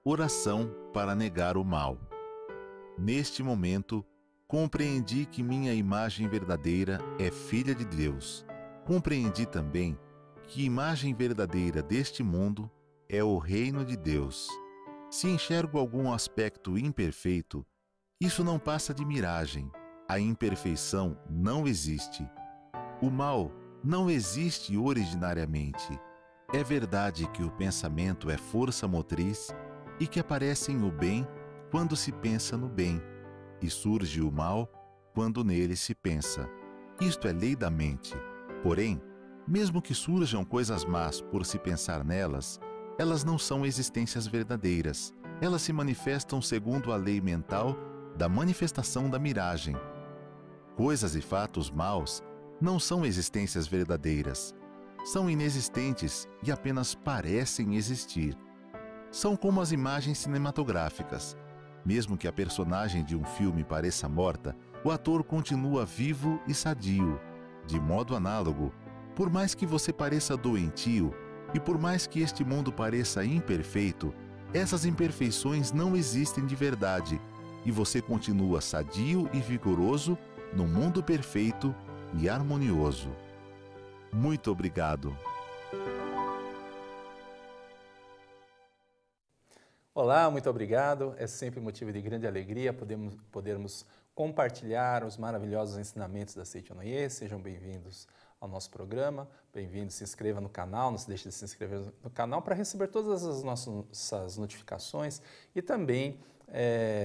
Oração para negar o mal. Neste momento, compreendi que minha imagem verdadeira é filha de Deus. Compreendi também que a imagem verdadeira deste mundo é o reino de Deus. Se enxergo algum aspecto imperfeito, isso não passa de miragem. A imperfeição não existe. O mal não existe originariamente. É verdade que o pensamento é força motriz e que aparece o bem quando se pensa no bem, e surge o mal quando nele se pensa. Isto é lei da mente. Porém, mesmo que surjam coisas más por se pensar nelas, elas não são existências verdadeiras. Elas se manifestam segundo a lei mental da manifestação da miragem. Coisas e fatos maus não são existências verdadeiras. São inexistentes e apenas parecem existir. São como as imagens cinematográficas. Mesmo que a personagem de um filme pareça morta, o ator continua vivo e sadio. De modo análogo, por mais que você pareça doentio e por mais que este mundo pareça imperfeito, essas imperfeições não existem de verdade e você continua sadio e vigoroso num mundo perfeito e harmonioso. Muito obrigado. Olá, muito obrigado. É sempre motivo de grande alegria podermos compartilhar os maravilhosos ensinamentos da Seite Onoye. Sejam bem-vindos ao nosso programa. Bem-vindos, se inscreva no canal, não se deixe de se inscrever no canal para receber todas as nossas notificações e também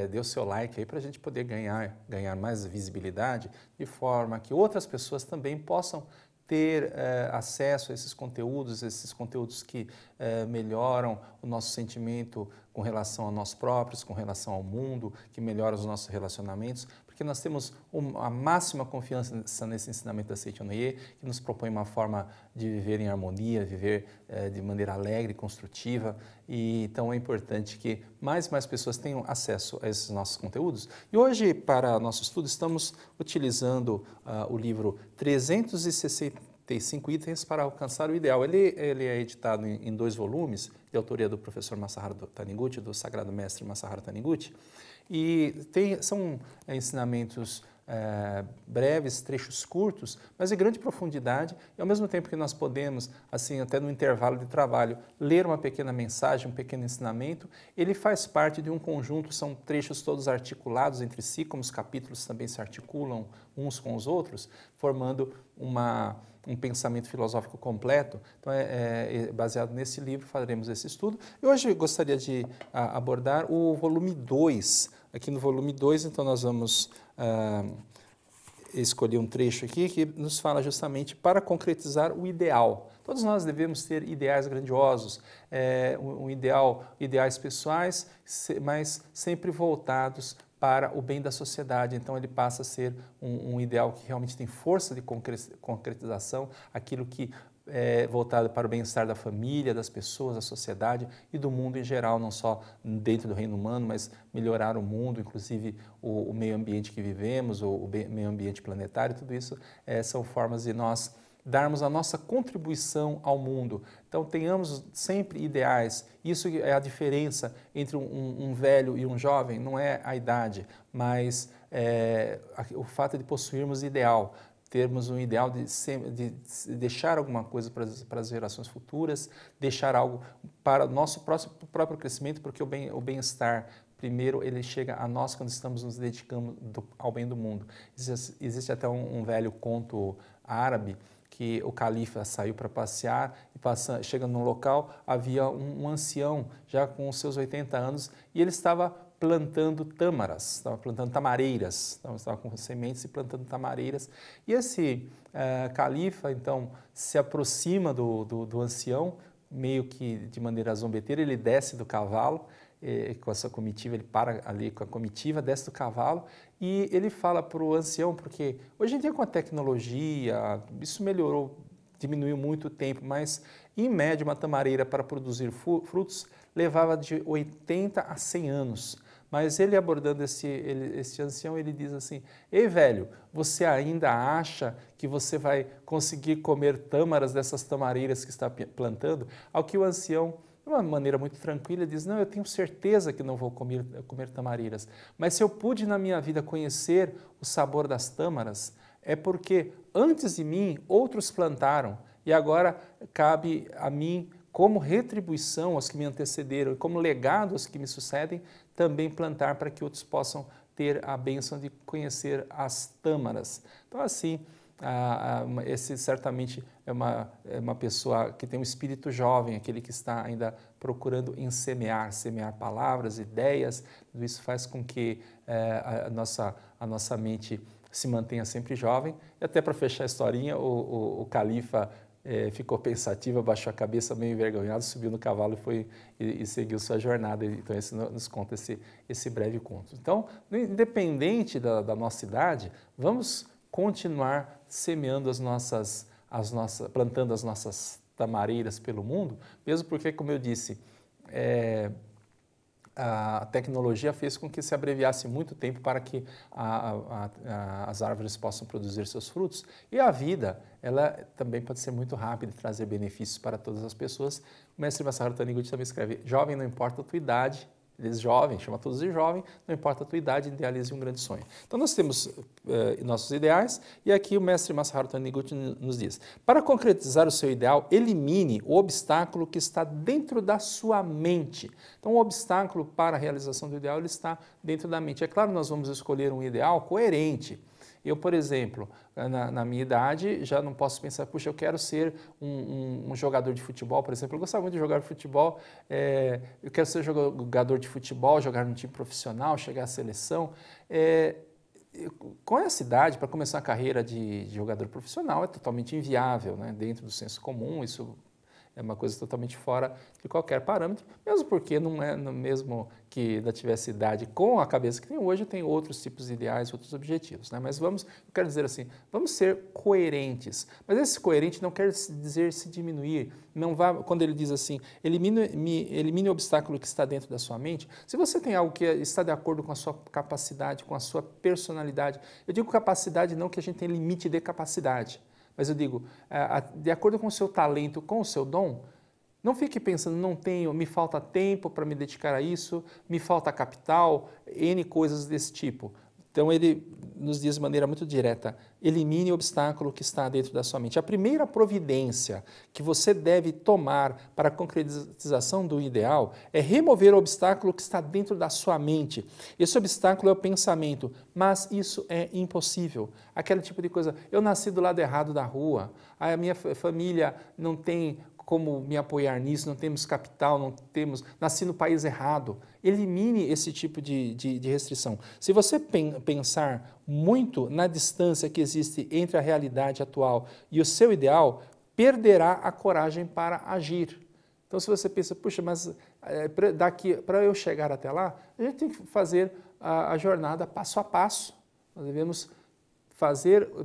dê o seu like aí para a gente poder ganhar mais visibilidade, de forma que outras pessoas também possam ter acesso a esses conteúdos que melhoram o nosso sentimento com relação a nós próprios, com relação ao mundo, que melhoram os nossos relacionamentos, porque nós temos a máxima confiança nesse ensinamento da Seite Onoye, que nos propõe uma forma de viver em harmonia, viver de maneira alegre, construtiva, e então é importante que mais e mais pessoas tenham acesso a esses nossos conteúdos. E hoje, para nosso estudo, estamos utilizando o livro 365 itens para alcançar o ideal. Ele é editado em 2 volumes, de autoria do professor Masaharu Taniguchi, do Sagrado Mestre Masaharu Taniguchi, e são ensinamentos breves, trechos curtos, mas de grande profundidade, e ao mesmo tempo que nós podemos, assim, até no intervalo de trabalho, ler uma pequena mensagem, um pequeno ensinamento, ele faz parte de um conjunto, são trechos todos articulados entre si, como os capítulos também se articulam uns com os outros, formando um pensamento filosófico completo. Então, baseado nesse livro, faremos esse estudo. E hoje eu gostaria de abordar o volume 2. Aqui no volume 2, então, nós vamos escolher um trecho aqui que nos fala justamente para concretizar o ideal. Todos nós devemos ter ideais grandiosos, ideais pessoais, mas sempre voltados para o bem da sociedade. Então ele passa a ser um ideal que realmente tem força de concretização, aquilo que é voltado para o bem-estar da família, das pessoas, da sociedade e do mundo em geral, não só dentro do reino humano, mas melhorar o mundo, inclusive o meio ambiente que vivemos, o meio ambiente planetário, tudo isso são formas de nós darmos a nossa contribuição ao mundo. Então, tenhamos sempre ideais. Isso é a diferença entre um velho e um jovem, não é a idade, mas o fato de possuirmos ideal, termos um ideal de deixar alguma coisa para as gerações futuras, deixar algo para o nosso próprio crescimento, porque o bem-estar, primeiro, ele chega a nós quando estamos nos dedicando ao bem do mundo. Existe até um velho conto árabe que o califa saiu para passear e chega num local, havia um ancião já com os seus 80 anos e ele estava plantando tâmaras, estava plantando tamareiras, estava com sementes e plantando tamareiras. E esse califa, então, se aproxima do ancião, meio que de maneira zombeteira, ele desce do cavalo, com a sua comitiva, ele para ali com a comitiva, desce do cavalo e ele fala para o ancião, porque hoje em dia com a tecnologia, isso melhorou, diminuiu muito o tempo, mas em média uma tamareira para produzir frutos levava de 80 a 100 anos. Mas ele abordando esse ancião, ele diz assim: ei velho, você ainda acha que você vai conseguir comer tâmaras dessas tamareiras que está plantando? Ao que o ancião de uma maneira muito tranquila, diz, não, eu tenho certeza que não vou comer tamareiras, mas se eu pude na minha vida conhecer o sabor das tâmaras, é porque antes de mim outros plantaram e agora cabe a mim, como retribuição aos que me antecederam e como legado aos que me sucedem, também plantar para que outros possam ter a bênção de conhecer as tâmaras. Então, assim, esse certamente é uma pessoa que tem um espírito jovem, aquele que está ainda procurando semear palavras, ideias. Tudo isso faz com que a nossa mente se mantenha sempre jovem. E até para fechar a historinha, o califa ficou pensativo, abaixou a cabeça meio envergonhado, subiu no cavalo e seguiu sua jornada. Então, esse nos conta esse breve conto. Então, independente da nossa idade, vamos continuar semeando plantando as nossas tamareiras pelo mundo, mesmo porque, como eu disse, a tecnologia fez com que se abreviasse muito tempo para que as árvores possam produzir seus frutos. E a vida, ela também pode ser muito rápida e trazer benefícios para todas as pessoas. O mestre Masaharu Taniguchi também escreve, jovem, não importa a tua idade, diz jovem, chama todos de jovem, não importa a tua idade, idealize um grande sonho. Então nós temos nossos ideais e aqui o mestre Masaharu Taniguchi nos diz, para concretizar o seu ideal, elimine o obstáculo que está dentro da sua mente. Então o obstáculo para a realização do ideal ele está dentro da mente. É claro, nós vamos escolher um ideal coerente. Eu, por exemplo, na minha idade, já não posso pensar, puxa, eu quero ser um jogador de futebol, por exemplo. Eu gostava muito de jogar futebol, eu quero ser jogador de futebol, jogar num time profissional, chegar à seleção. Com essa idade, para começar a carreira de jogador profissional, é totalmente inviável, né? Dentro do senso comum, isso é uma coisa totalmente fora de qualquer parâmetro, mesmo porque não é mesmo que ainda tivesse idade com a cabeça que tem hoje, tem outros tipos de ideais, outros objetivos, né? Mas eu quero dizer assim, vamos ser coerentes. Mas esse coerente não quer dizer se diminuir. Não vá, quando ele diz assim, elimine o obstáculo que está dentro da sua mente. Se você tem algo que está de acordo com a sua capacidade, com a sua personalidade, eu digo capacidade não que a gente tem limite de capacidade, mas eu digo, de acordo com o seu talento, com o seu dom, não fique pensando, me falta tempo para me dedicar a isso, me falta capital, N coisas desse tipo. Então ele nos diz de maneira muito direta, elimine o obstáculo que está dentro da sua mente. A primeira providência que você deve tomar para a concretização do ideal é remover o obstáculo que está dentro da sua mente. Esse obstáculo é o pensamento, mas isso é impossível. Aquele tipo de coisa, eu nasci do lado errado da rua, a minha família não tem como me apoiar nisso, não temos capital, nasci no país errado. Elimine esse tipo de restrição. Se você pensar muito na distância que existe entre a realidade atual e o seu ideal, perderá a coragem para agir. Então, se você pensa, puxa, mas para eu chegar até lá, a gente tem que fazer a jornada passo a passo. Nós devemos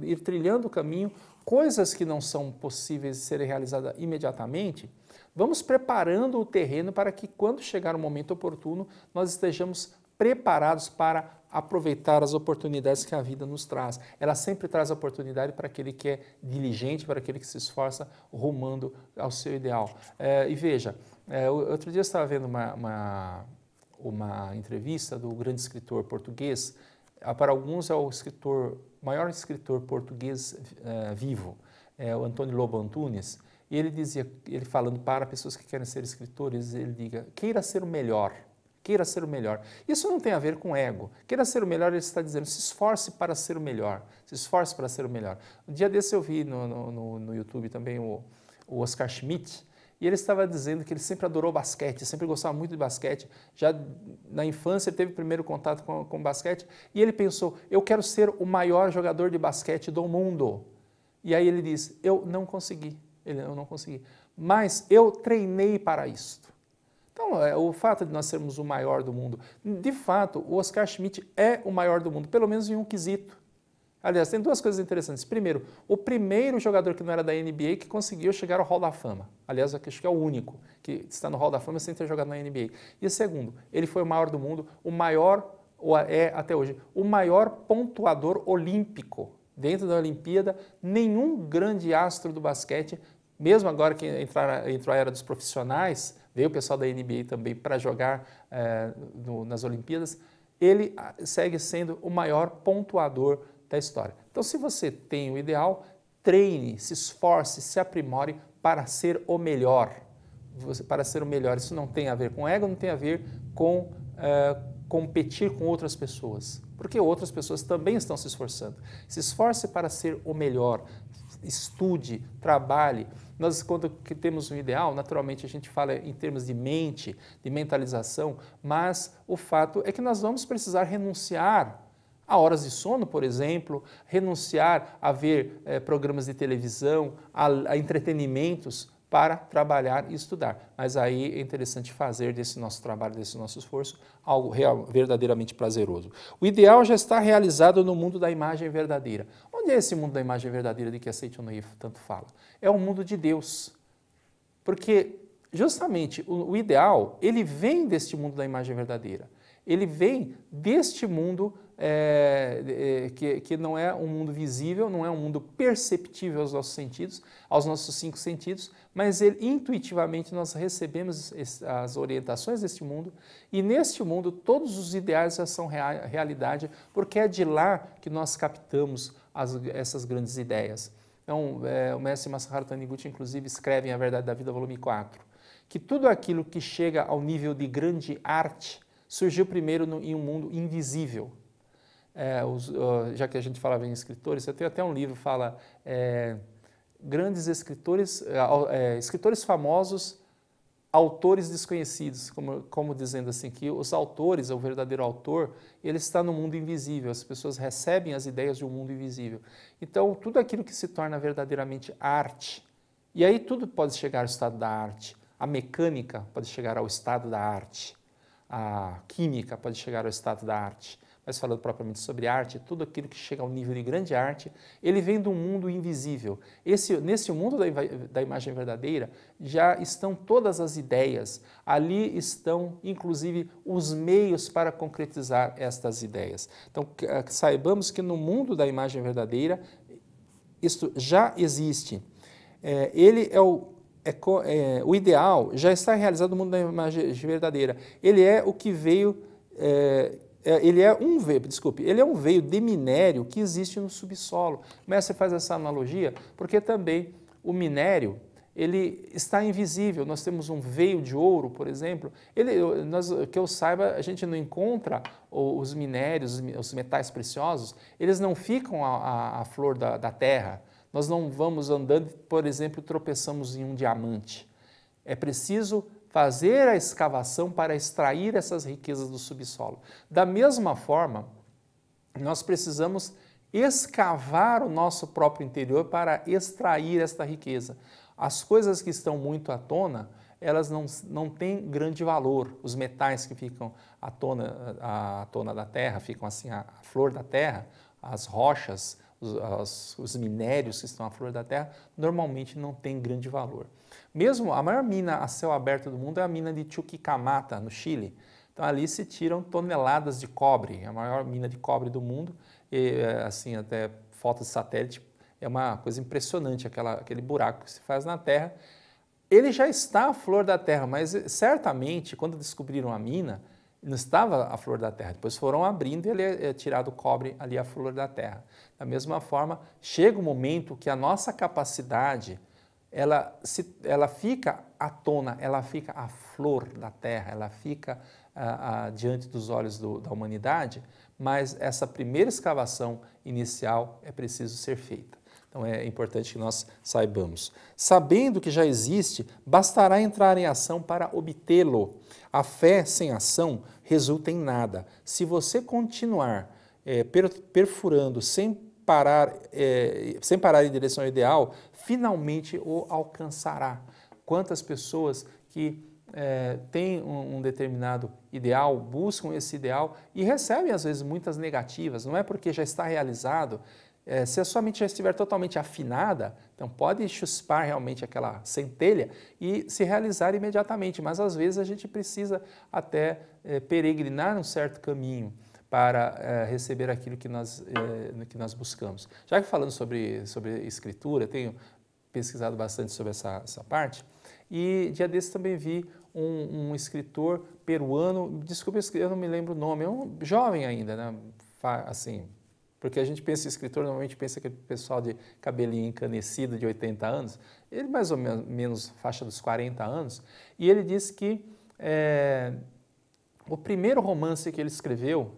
ir trilhando o caminho, coisas que não são possíveis de serem realizadas imediatamente, vamos preparando o terreno para que quando chegar o momento oportuno, nós estejamos preparados para aproveitar as oportunidades que a vida nos traz. Ela sempre traz oportunidade para aquele que é diligente, para aquele que se esforça rumando ao seu ideal. E veja, outro dia eu estava vendo uma entrevista do grande escritor português, para alguns é o maior escritor português vivo, o Antônio Lobo Antunes, e ele falando para pessoas que querem ser escritores, ele diga, queira ser o melhor. Queira ser o melhor. Isso não tem a ver com ego. Queira ser o melhor, ele está dizendo, se esforce para ser o melhor. Se esforce para ser o melhor. Um dia desse eu vi no YouTube também o Oscar Schmidt, e ele estava dizendo que ele sempre adorou basquete, sempre gostava muito de basquete. Já na infância ele teve o primeiro contato com basquete, e ele pensou, eu quero ser o maior jogador de basquete do mundo. E aí ele diz, eu não consegui, mas eu treinei para isto. Então, o fato de nós sermos o maior do mundo, de fato, o Oscar Schmidt é o maior do mundo, pelo menos em um quesito. Aliás, tem duas coisas interessantes. Primeiro, o primeiro jogador que não era da NBA que conseguiu chegar ao Hall da Fama. Aliás, eu acho que é o único que está no Hall da Fama sem ter jogado na NBA. E segundo, ele foi o maior do mundo, o maior, ou é até hoje, o maior pontuador olímpico. Dentro da Olimpíada, nenhum grande astro do basquete, mesmo agora que entrou a era dos profissionais, veio o pessoal da NBA também para jogar nas Olimpíadas, ele segue sendo o maior pontuador da história. Então, se você tem o ideal, treine, se esforce, se aprimore para ser o melhor. Para ser o melhor, isso não tem a ver com ego, não tem a ver com competir com outras pessoas, porque outras pessoas também estão se esforçando. Se esforce para ser o melhor, estude, trabalhe. Nós, quando temos um ideal, naturalmente a gente fala em termos de mente, de mentalização, mas o fato é que nós vamos precisar renunciar a horas de sono, por exemplo, renunciar a ver programas de televisão, a entretenimentos para trabalhar e estudar. Mas aí é interessante fazer desse nosso trabalho, desse nosso esforço, algo verdadeiramente prazeroso. O ideal já está realizado no mundo da imagem verdadeira. Onde é esse mundo da imagem verdadeira de que a Seiichi no Ie tanto fala? É o mundo de Deus. Porque justamente o ideal, ele vem deste mundo da imagem verdadeira. Ele vem deste mundo que não é um mundo visível, não é um mundo perceptível aos nossos sentidos, aos nossos 5 sentidos, mas intuitivamente nós recebemos as orientações deste mundo e neste mundo todos os ideais já são realidade, porque é de lá que nós captamos essas grandes ideias. Então, o mestre Masaharu Taniguchi, inclusive, escreve em A Verdade da Vida, volume 4, que tudo aquilo que chega ao nível de grande arte surgiu primeiro em um mundo invisível. Já que a gente falava em escritores, eu tenho até um livro que fala grandes escritores, escritores famosos, autores desconhecidos, como dizendo assim, que os autores, o verdadeiro autor, ele está no mundo invisível, as pessoas recebem as ideias de um mundo invisível. Então, tudo aquilo que se torna verdadeiramente arte, e aí tudo pode chegar ao estado da arte, a mecânica pode chegar ao estado da arte, a química pode chegar ao estado da arte, mas falando propriamente sobre arte, tudo aquilo que chega ao nível de grande arte, ele vem do mundo invisível. Nesse mundo da imagem verdadeira, já estão todas as ideias, ali estão, inclusive, os meios para concretizar estas ideias. Então, saibamos que no mundo da imagem verdadeira, isto já existe. O ideal já está realizado no mundo da imagem verdadeira. Ele é o que veio... ele é um veio de minério que existe no subsolo. O mestre faz essa analogia porque também o minério ele está invisível. Nós temos um veio de ouro, por exemplo. Que eu saiba, a gente não encontra os minérios, os metais preciosos, eles não ficam à flor da terra. Nós não vamos andando, por exemplo, tropeçamos em um diamante. É preciso fazer a escavação para extrair essas riquezas do subsolo. Da mesma forma, nós precisamos escavar o nosso próprio interior para extrair esta riqueza. As coisas que estão muito à tona, elas não têm grande valor. Os metais que ficam à tona da terra, ficam assim à flor da terra, as rochas, os minérios que estão à flor da terra, normalmente não têm grande valor. Mesmo a maior mina a céu aberto do mundo é a mina de Chuquicamata, no Chile. Então ali se tiram toneladas de cobre, a maior mina de cobre do mundo, e assim até fotos de satélite, é uma coisa impressionante aquele buraco que se faz na terra. Ele já está à flor da terra, mas certamente quando descobriram a mina, não estava a flor da terra, depois foram abrindo e ele é tirado o cobre ali à flor da terra. Da mesma forma, chega um momento que a nossa capacidade, ela fica à tona, ela fica à flor da terra, ela fica diante dos olhos da humanidade, mas essa primeira escavação inicial é preciso ser feita. Então é importante que nós saibamos. Sabendo que já existe, bastará entrar em ação para obtê-lo. A fé sem ação resulta em nada. Se você continuar perfurando sem parar em direção ao ideal, finalmente o alcançará. Quantas pessoas que têm um determinado ideal, buscam esse ideal e recebem às vezes muitas negativas, não é porque já está realizado. Se a sua mente já estiver totalmente afinada, então pode chuspar realmente aquela centelha e se realizar imediatamente, mas às vezes a gente precisa até peregrinar um certo caminho para receber aquilo que nós buscamos. Já que falando sobre escritura, tenho pesquisado bastante sobre essa parte, e dia desses também vi um escritor peruano, desculpa, eu não me lembro o nome, é um jovem ainda, né? Assim, porque a gente pensa em escritor, normalmente pensa que é pessoal de cabelinho encanecido de 80 anos, ele mais ou menos faixa dos 40 anos, e ele disse que o primeiro romance que ele escreveu,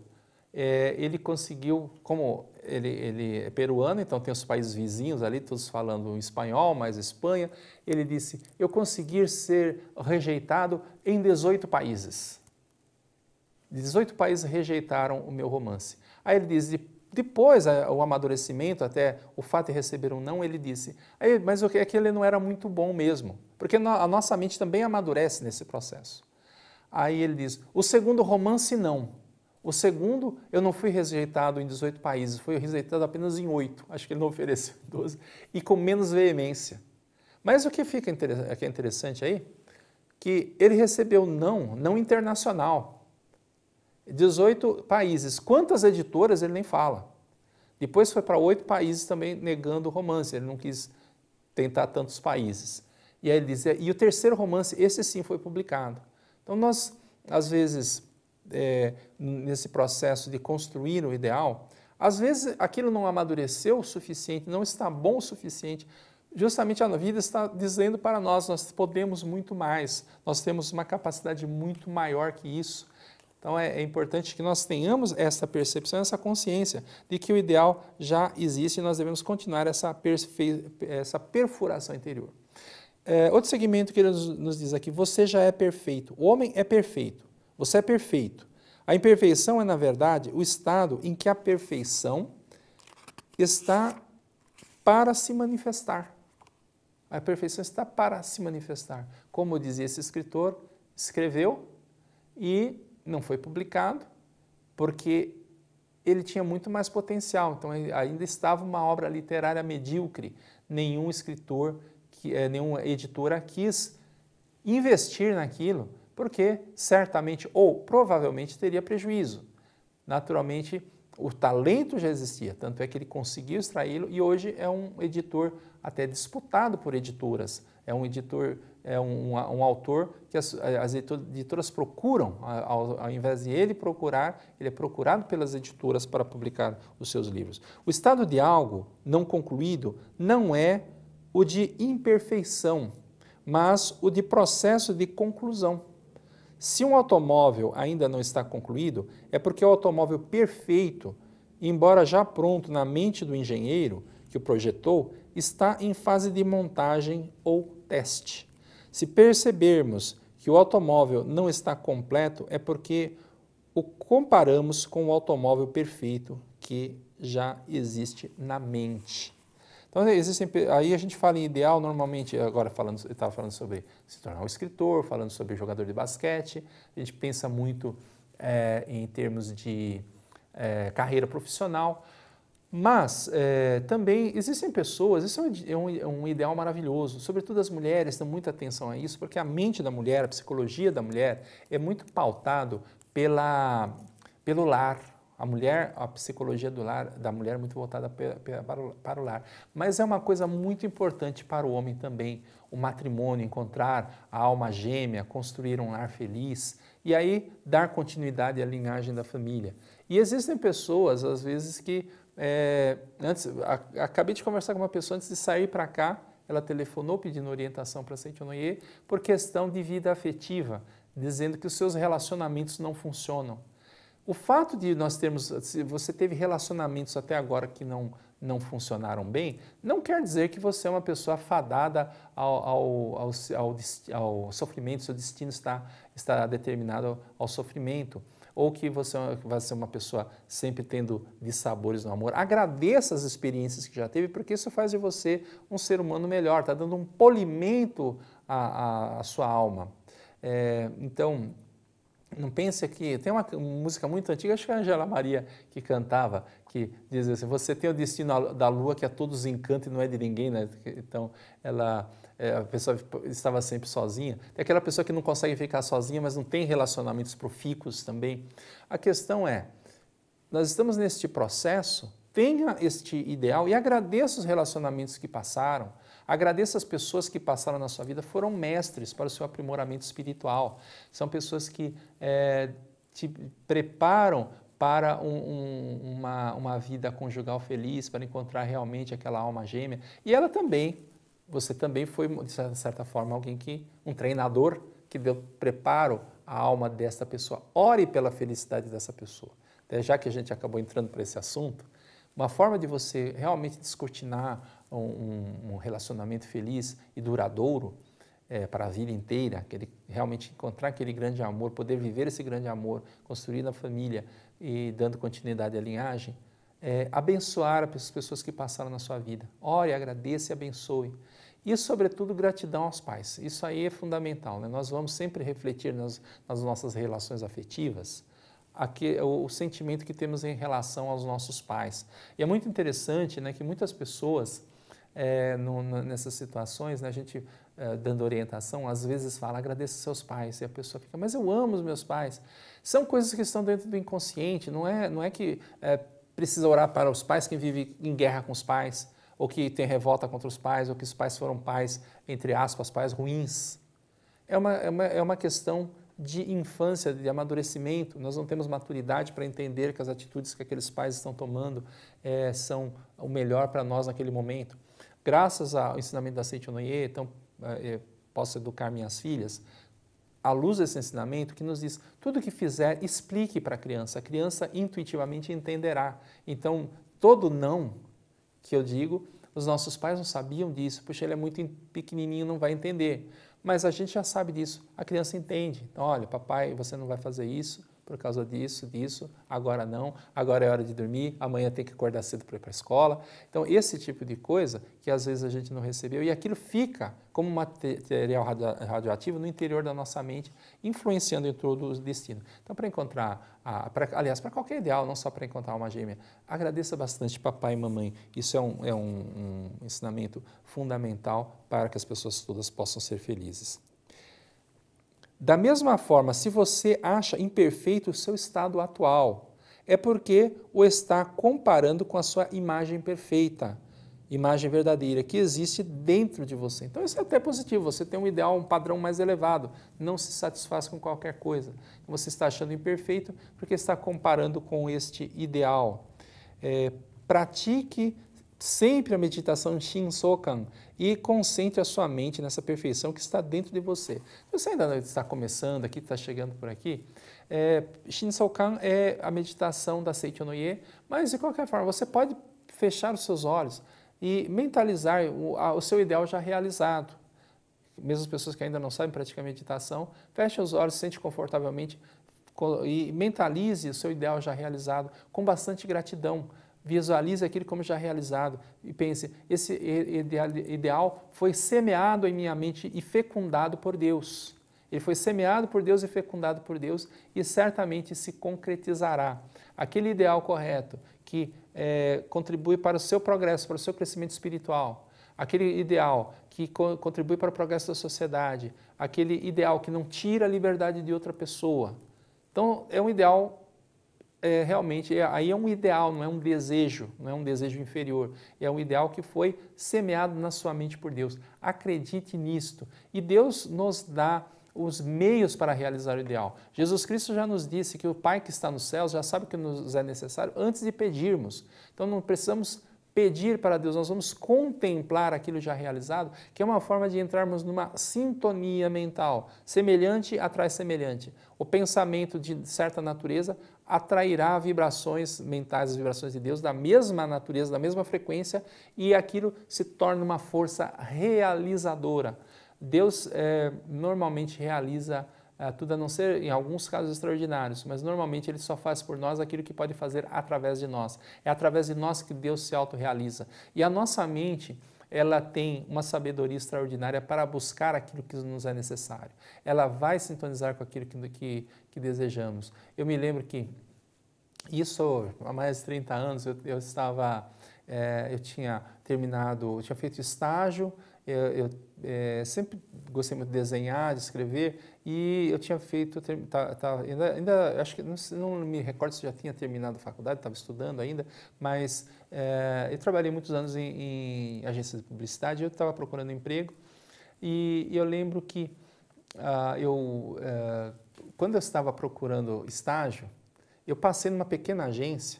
ele conseguiu, como ele é peruano, então tem os países vizinhos ali, todos falando espanhol, mais Espanha, ele disse, eu consegui ser rejeitado em 18 países. 18 países rejeitaram o meu romance. Aí ele diz, depois o amadurecimento, até o fato de receber um não, ele disse, mas é que ele não era muito bom mesmo, porque a nossa mente também amadurece nesse processo. Aí ele diz, o segundo romance não. O segundo, eu não fui rejeitado em 18 países, fui rejeitado apenas em 8, acho que ele não ofereceu 12, e com menos veemência. Mas o que fica interessante aí, que ele recebeu não internacional, 18 países, quantas editoras ele nem fala. Depois foi para 8 países também negando o romance, ele não quis tentar tantos países. E aí ele diz, e o terceiro romance, esse sim foi publicado. Então nós, às vezes, nesse processo de construir o ideal, às vezes aquilo não amadureceu o suficiente, não está bom o suficiente, justamente a vida está dizendo para nós podemos muito mais, nós temos uma capacidade muito maior que isso. Então é importante que nós tenhamos essa percepção, essa consciência de que o ideal já existe e nós devemos continuar essa perfuração interior. Outro segmento que ele nos diz aqui, você já é perfeito, o homem é perfeito. Você é perfeito. A imperfeição é, na verdade, o estado em que a perfeição está para se manifestar. A perfeição está para se manifestar. Como dizia esse escritor, escreveu e não foi publicado porque ele tinha muito mais potencial. Então, ainda estava uma obra literária medíocre. Nenhum escritor, nenhuma editora quis investir naquilo, porque certamente ou provavelmente teria prejuízo. Naturalmente, o talento já existia, tanto é que ele conseguiu extraí-lo e hoje é um editor até disputado por editoras. É um editor, um autor que as editoras procuram, ao invés de ele procurar, ele é procurado pelas editoras para publicar os seus livros. O estado de algo não concluído não é o de imperfeição, mas o de processo de conclusão. Se um automóvel ainda não está concluído, é porque o automóvel perfeito, embora já pronto na mente do engenheiro que o projetou, está em fase de montagem ou teste. Se percebermos que o automóvel não está completo, é porque o comparamos com o automóvel perfeito que já existe na mente. Então, aí a gente fala em ideal, normalmente, agora eu estava falando sobre se tornar um escritor, falando sobre jogador de basquete, a gente pensa muito em termos de carreira profissional, mas também existem pessoas, isso é um ideal maravilhoso, sobretudo as mulheres dão muita atenção a isso, porque a mente da mulher, a psicologia da mulher é muito pautado pelo lar. A mulher, a psicologia da mulher é muito voltada para o lar. Mas é uma coisa muito importante para o homem também, o matrimônio, encontrar a alma gêmea, construir um lar feliz e aí dar continuidade à linhagem da família. E existem pessoas, às vezes, que... acabei de conversar com uma pessoa antes de sair para cá, ela telefonou pedindo orientação para Seitonoye por questão de vida afetiva, dizendo que os seus relacionamentos não funcionam. O fato de nós termos, se você teve relacionamentos até agora que não funcionaram bem, não quer dizer que você é uma pessoa fadada ao sofrimento, seu destino está determinado ao sofrimento, ou que você vai ser uma pessoa sempre tendo dissabores no amor. Agradeça as experiências que já teve, porque isso faz de você um ser humano melhor, está dando um polimento à sua alma. Então, não pense que... Tem uma música muito antiga, acho que é a Angela Maria que cantava, que diz assim, você tem o destino da lua que a todos encanta e não é de ninguém, né? Então, a pessoa estava sempre sozinha. Tem aquela pessoa que não consegue ficar sozinha, mas não tem relacionamentos profícuos também. A questão é, nós estamos neste processo, tenha este ideal e agradeça os relacionamentos que passaram, Agradeça as pessoas que passaram na sua vida, foram mestres para o seu aprimoramento espiritual. São pessoas que te preparam para uma vida conjugal feliz, para encontrar realmente aquela alma gêmea. E ela também, você também foi, de certa forma, um treinador que deu preparo à alma dessa pessoa. Ore pela felicidade dessa pessoa. Já que a gente acabou entrando por esse assunto, uma forma de você realmente descortinar um relacionamento feliz e duradouro para a vida inteira, realmente encontrar aquele grande amor, poder viver esse grande amor, construir na família e dando continuidade à linhagem, abençoar as pessoas que passaram na sua vida. Ore, agradeça e abençoe. E, sobretudo, gratidão aos pais. Isso aí é fundamental, né? Nós vamos sempre refletir nas nossas relações afetivas o sentimento que temos em relação aos nossos pais. E é muito interessante, né, que muitas pessoas, nessas situações, né, a gente dando orientação, às vezes fala, agradeça seus pais, e a pessoa fica, mas eu amo os meus pais. São coisas que estão dentro do inconsciente, não é que precisa orar para os pais que vivem em guerra com os pais, ou que tem revolta contra os pais, ou que os pais foram pais, entre aspas, pais ruins. É uma questão de infância, de amadurecimento. Nós não temos maturidade para entender que as atitudes que aqueles pais estão tomando são o melhor para nós naquele momento. Graças ao ensinamento da Seiichi Onoye, então, posso educar minhas filhas, à luz desse ensinamento que nos diz, tudo que fizer, explique para a criança intuitivamente entenderá. Então, todo não que eu digo, os nossos pais não sabiam disso, puxa, ele é muito pequenininho, não vai entender. Mas a gente já sabe disso, a criança entende. Então, olha, papai, você não vai fazer isso por causa disso, agora não, agora é hora de dormir, amanhã tem que acordar cedo para ir para a escola. Então, esse tipo de coisa que às vezes a gente não recebeu e aquilo fica como material radioativo no interior da nossa mente, influenciando em todo o destino. Então, para encontrar, aliás, para qualquer ideal, não só para encontrar uma gêmea, agradeça bastante papai e mamãe. Isso é um ensinamento fundamental para que as pessoas todas possam ser felizes. Da mesma forma, se você acha imperfeito o seu estado atual, é porque o está comparando com a sua imagem perfeita, imagem verdadeira, que existe dentro de você. Então isso é até positivo, você tem um ideal, um padrão mais elevado, não se satisfaz com qualquer coisa. Você está achando imperfeito porque está comparando com este ideal. Pratique sempre a meditação Shin-Sokan e concentre a sua mente nessa perfeição que está dentro de você. Se você ainda está começando aqui, está chegando por aqui, Shin-Sokan é a meditação da Seiichi Onoye, mas de qualquer forma, você pode fechar os seus olhos e mentalizar o seu ideal já realizado. Mesmo as pessoas que ainda não sabem praticar meditação, feche os olhos, sente confortavelmente e mentalize o seu ideal já realizado com bastante gratidão. Visualize aquilo como já realizado e pense, esse ideal foi semeado em minha mente e fecundado por Deus. Ele foi semeado por Deus e fecundado por Deus e certamente se concretizará. Aquele ideal correto que contribui para o seu progresso, para o seu crescimento espiritual, aquele ideal que contribui para o progresso da sociedade, aquele ideal que não tira a liberdade de outra pessoa. Então, é um ideal realmente, aí é um ideal, não é um desejo inferior, é um ideal que foi semeado na sua mente por Deus. Acredite nisto. E Deus nos dá os meios para realizar o ideal. Jesus Cristo já nos disse que o Pai que está nos céus já sabe o que nos é necessário antes de pedirmos. Então não precisamos pedir para Deus, nós vamos contemplar aquilo já realizado, que é uma forma de entrarmos numa sintonia mental. Semelhante atrai semelhante. O pensamento de certa natureza atrairá vibrações mentais, as vibrações de Deus da mesma natureza, da mesma frequência, e aquilo se torna uma força realizadora. Deus normalmente realiza tudo, a não ser em alguns casos extraordinários, mas normalmente Ele só faz por nós aquilo que pode fazer através de nós. É através de nós que Deus se autorrealiza. E a nossa mente, ela tem uma sabedoria extraordinária para buscar aquilo que nos é necessário. Ela vai sintonizar com aquilo que desejamos. Eu me lembro que isso há mais de 30 anos, eu tinha terminado, eu tinha feito estágio Sempre gostei muito de desenhar, de escrever, e eu tinha feito, ainda acho que, não me recordo se já tinha terminado a faculdade, estava estudando ainda, mas eu trabalhei muitos anos em agências de publicidade, eu estava procurando emprego, e eu lembro que quando eu estava procurando estágio, eu passei numa pequena agência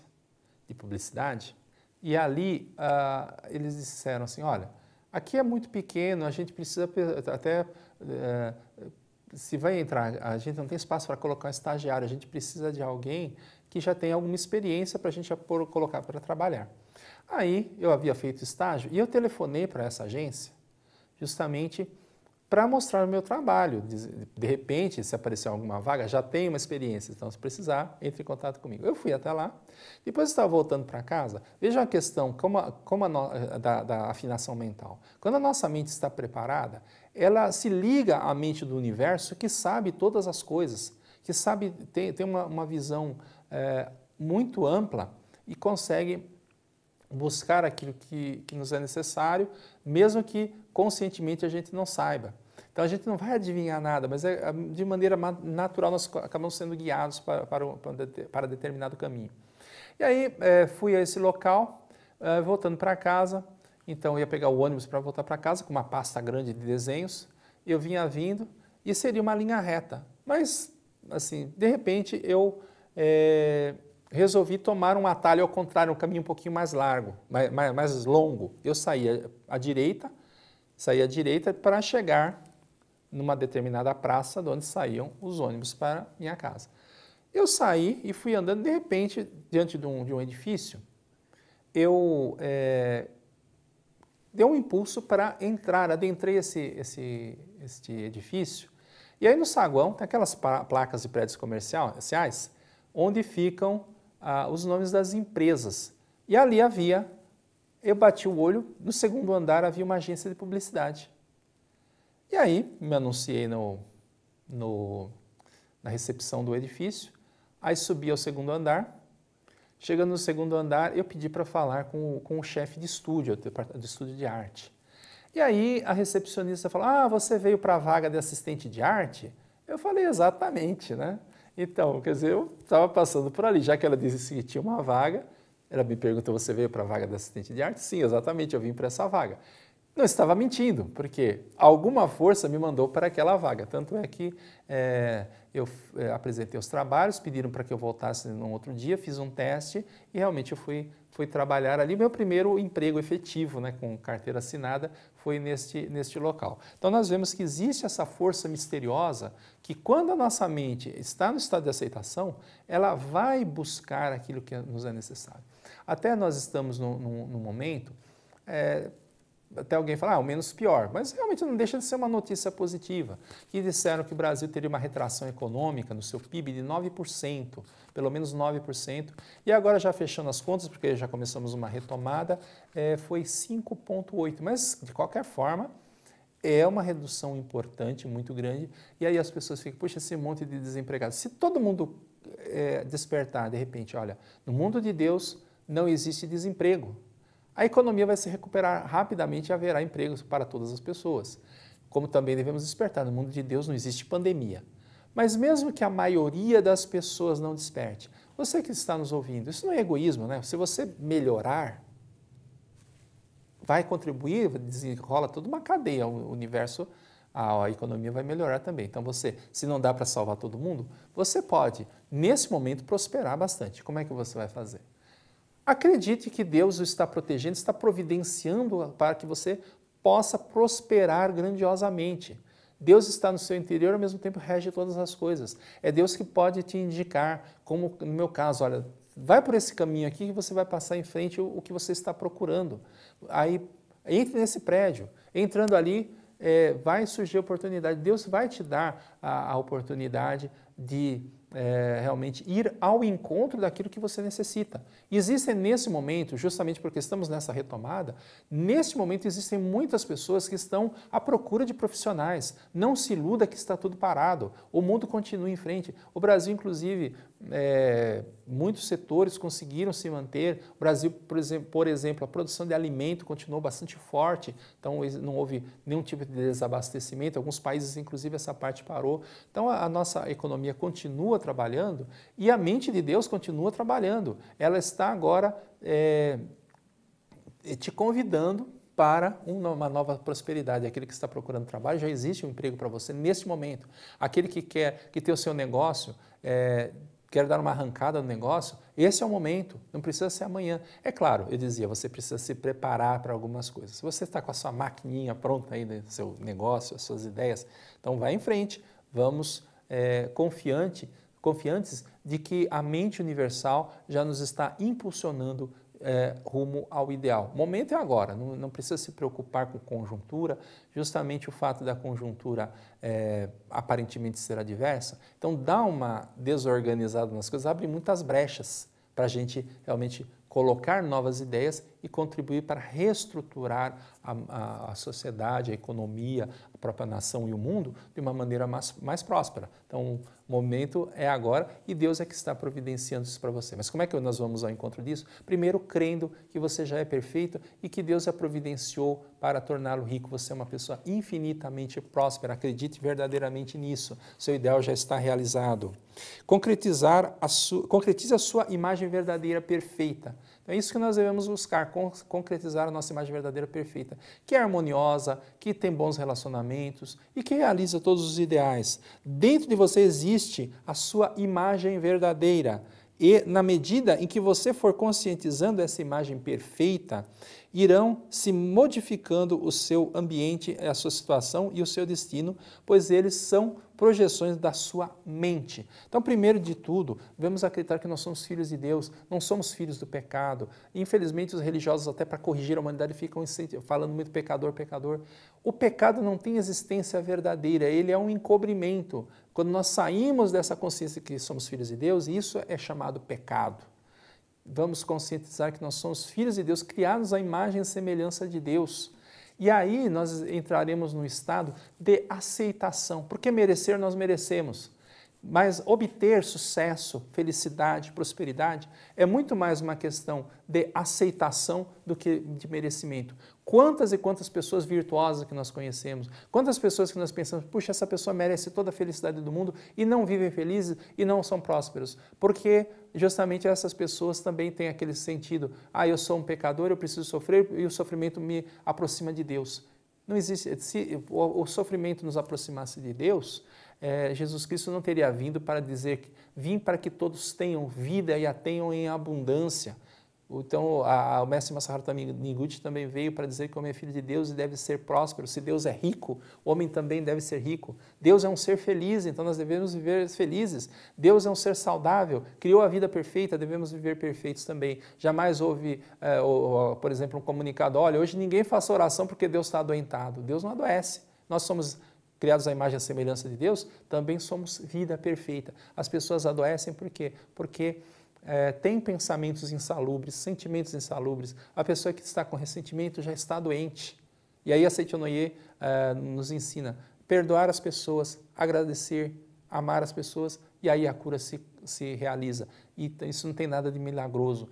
de publicidade, e ali eles disseram assim, olha, aqui é muito pequeno, a gente precisa até, se vai entrar, a gente não tem espaço para colocar um estagiário, a gente precisa de alguém que já tenha alguma experiência para a gente colocar para trabalhar. Aí eu havia feito estágio e eu telefonei para essa agência justamente para mostrar o meu trabalho. De repente, se aparecer alguma vaga, já tenho uma experiência, então se precisar, entre em contato comigo. Eu fui até lá, depois eu estava voltando para casa, veja a questão da afinação mental. Quando a nossa mente está preparada, ela se liga à mente do universo que sabe todas as coisas, que sabe, tem uma visão muito ampla e consegue buscar aquilo que nos é necessário, mesmo que conscientemente a gente não saiba. Então a gente não vai adivinhar nada, mas de maneira natural nós acabamos sendo guiados para determinado caminho. E aí fui a esse local, voltando para casa, então eu ia pegar o ônibus para voltar para casa com uma pasta grande de desenhos, eu vinha vindo e seria uma linha reta, mas assim, de repente eu resolvi tomar um atalho ao contrário, um caminho um pouquinho mais largo, mais longo. Eu saía à direita para chegar numa determinada praça de onde saíam os ônibus para minha casa. Eu saí e fui andando, de repente, diante de um edifício, eu dei um impulso para entrar, adentrei este edifício, e aí no saguão tem aquelas placas de prédios comerciais, onde ficam os nomes das empresas. E ali eu bati o olho, no segundo andar havia uma agência de publicidade. E aí me anunciei na recepção do edifício, aí subi ao segundo andar. Chegando no segundo andar, eu pedi para falar com o chefe de estúdio, do estúdio de arte. E aí a recepcionista falou, você veio para a vaga de assistente de arte? Eu falei, exatamente, né? Então, quer dizer, eu estava passando por ali, já que ela disse que tinha uma vaga, ela me perguntou, você veio para a vaga de assistente de arte? Sim, exatamente, eu vim para essa vaga. Não estava mentindo, porque alguma força me mandou para aquela vaga. Tanto é que eu apresentei os trabalhos, pediram para que eu voltasse num outro dia, fiz um teste e realmente eu fui trabalhar ali. Meu primeiro emprego efetivo, né, com carteira assinada, foi neste local. Então nós vemos que existe essa força misteriosa que quando a nossa mente está no estado de aceitação, ela vai buscar aquilo que nos é necessário. Até nós estamos num momento... até alguém fala, o menos pior, mas realmente não deixa de ser uma notícia positiva, que disseram que o Brasil teria uma retração econômica no seu PIB de 9%, pelo menos 9%, e agora já fechando as contas, porque já começamos uma retomada, foi 5,8%, mas de qualquer forma é uma redução importante, muito grande, e aí as pessoas ficam, puxa, esse monte de desempregados, se todo mundo despertar de repente, olha, no mundo de Deus não existe desemprego, a economia vai se recuperar rapidamente e haverá empregos para todas as pessoas. Como também devemos despertar, no mundo de Deus não existe pandemia. Mas mesmo que a maioria das pessoas não desperte, você que está nos ouvindo, isso não é egoísmo, né? Se você melhorar, vai contribuir, desenrola toda uma cadeia, o universo, a economia vai melhorar também. Então você, se não dá para salvar todo mundo, você pode, nesse momento, prosperar bastante. Como é que você vai fazer? Acredite que Deus o está protegendo, está providenciando para que você possa prosperar grandiosamente. Deus está no seu interior, ao mesmo tempo rege todas as coisas. É Deus que pode te indicar, como no meu caso, olha, vai por esse caminho aqui que você vai passar em frente o que você está procurando. Aí, entre nesse prédio. Entrando ali, vai surgir a oportunidade. Deus vai te dar a oportunidade de realmente ir ao encontro daquilo que você necessita. E existem nesse momento, justamente porque estamos nessa retomada, nesse momento existem muitas pessoas que estão à procura de profissionais. Não se iluda que está tudo parado. O mundo continua em frente. O Brasil, inclusive, muitos setores conseguiram se manter. O Brasil, por exemplo, a produção de alimento continuou bastante forte, então não houve nenhum tipo de desabastecimento. Alguns países, inclusive, essa parte parou. Então a nossa economia continua trabalhando e a mente de Deus continua trabalhando. Ela está agora te convidando para uma nova prosperidade. Aquele que está procurando trabalho, já existe um emprego para você neste momento. Aquele que quer que tenha o seu negócio, quer dar uma arrancada no negócio, esse é o momento, não precisa ser amanhã. É claro, eu dizia, você precisa se preparar para algumas coisas. Se você está com a sua maquininha pronta aí, do seu negócio, as suas ideias, então vai em frente, vamos confiantes de que a mente universal já nos está impulsionando rumo ao ideal. O momento é agora, não precisa se preocupar com conjuntura, justamente o fato da conjuntura aparentemente ser adversa. Então, dá uma desorganizada nas coisas, abre muitas brechas para a gente realmente colocar novas ideias e contribuir para reestruturar a sociedade, a economia, a própria nação e o mundo de uma maneira mais próspera. Então, o momento é agora e Deus é que está providenciando isso para você. Mas como é que nós vamos ao encontro disso? Primeiro, crendo que você já é perfeito e que Deus a providenciou para torná-lo rico. Você é uma pessoa infinitamente próspera. Acredite verdadeiramente nisso. Seu ideal já está realizado. Concretize a sua imagem verdadeira perfeita. Então, é isso que nós devemos buscar, concretizar a nossa imagem verdadeira perfeita, que é harmoniosa, que tem bons relacionamentos e que realiza todos os ideais. Dentro de você existe a sua imagem verdadeira e, na medida em que você for conscientizando essa imagem perfeita, irão se modificando o seu ambiente, a sua situação e o seu destino, pois eles são projeções da sua mente. Então, primeiro de tudo, devemos acreditar que nós somos filhos de Deus, não somos filhos do pecado. Infelizmente, os religiosos, até para corrigir a humanidade, ficam falando muito pecador, pecador. O pecado não tem existência verdadeira, ele é um encobrimento. Quando nós saímos dessa consciência que somos filhos de Deus, isso é chamado pecado. Vamos conscientizar que nós somos filhos de Deus, criados à imagem e semelhança de Deus. E aí nós entraremos no estado de aceitação, porque merecer nós merecemos. Mas obter sucesso, felicidade, prosperidade é muito mais uma questão de aceitação do que de merecimento. Quantas e quantas pessoas virtuosas que nós conhecemos, quantas pessoas que nós pensamos, puxa, essa pessoa merece toda a felicidade do mundo e não vivem felizes e não são prósperos. Porque justamente essas pessoas também têm aquele sentido, eu sou um pecador, eu preciso sofrer e o sofrimento me aproxima de Deus. Não existe, se o sofrimento nos aproximasse de Deus, Jesus Cristo não teria vindo para dizer que vim para que todos tenham vida e a tenham em abundância. Então, o mestre Masaharu Taniguchi também veio para dizer que o homem é filho de Deus e deve ser próspero. Se Deus é rico, o homem também deve ser rico. Deus é um ser feliz, então nós devemos viver felizes. Deus é um ser saudável, criou a vida perfeita, devemos viver perfeitos também. Jamais houve, por exemplo, um comunicado, olha, hoje ninguém faça oração porque Deus está adoentado. Deus não adoece. Nós somos criados à imagem e semelhança de Deus, também somos vida perfeita. As pessoas adoecem por quê? Porque tem pensamentos insalubres, sentimentos insalubres. A pessoa que está com ressentimento já está doente. E aí a Seichonoye nos ensina perdoar as pessoas, agradecer, amar as pessoas, e aí a cura se realiza. E isso não tem nada de milagroso.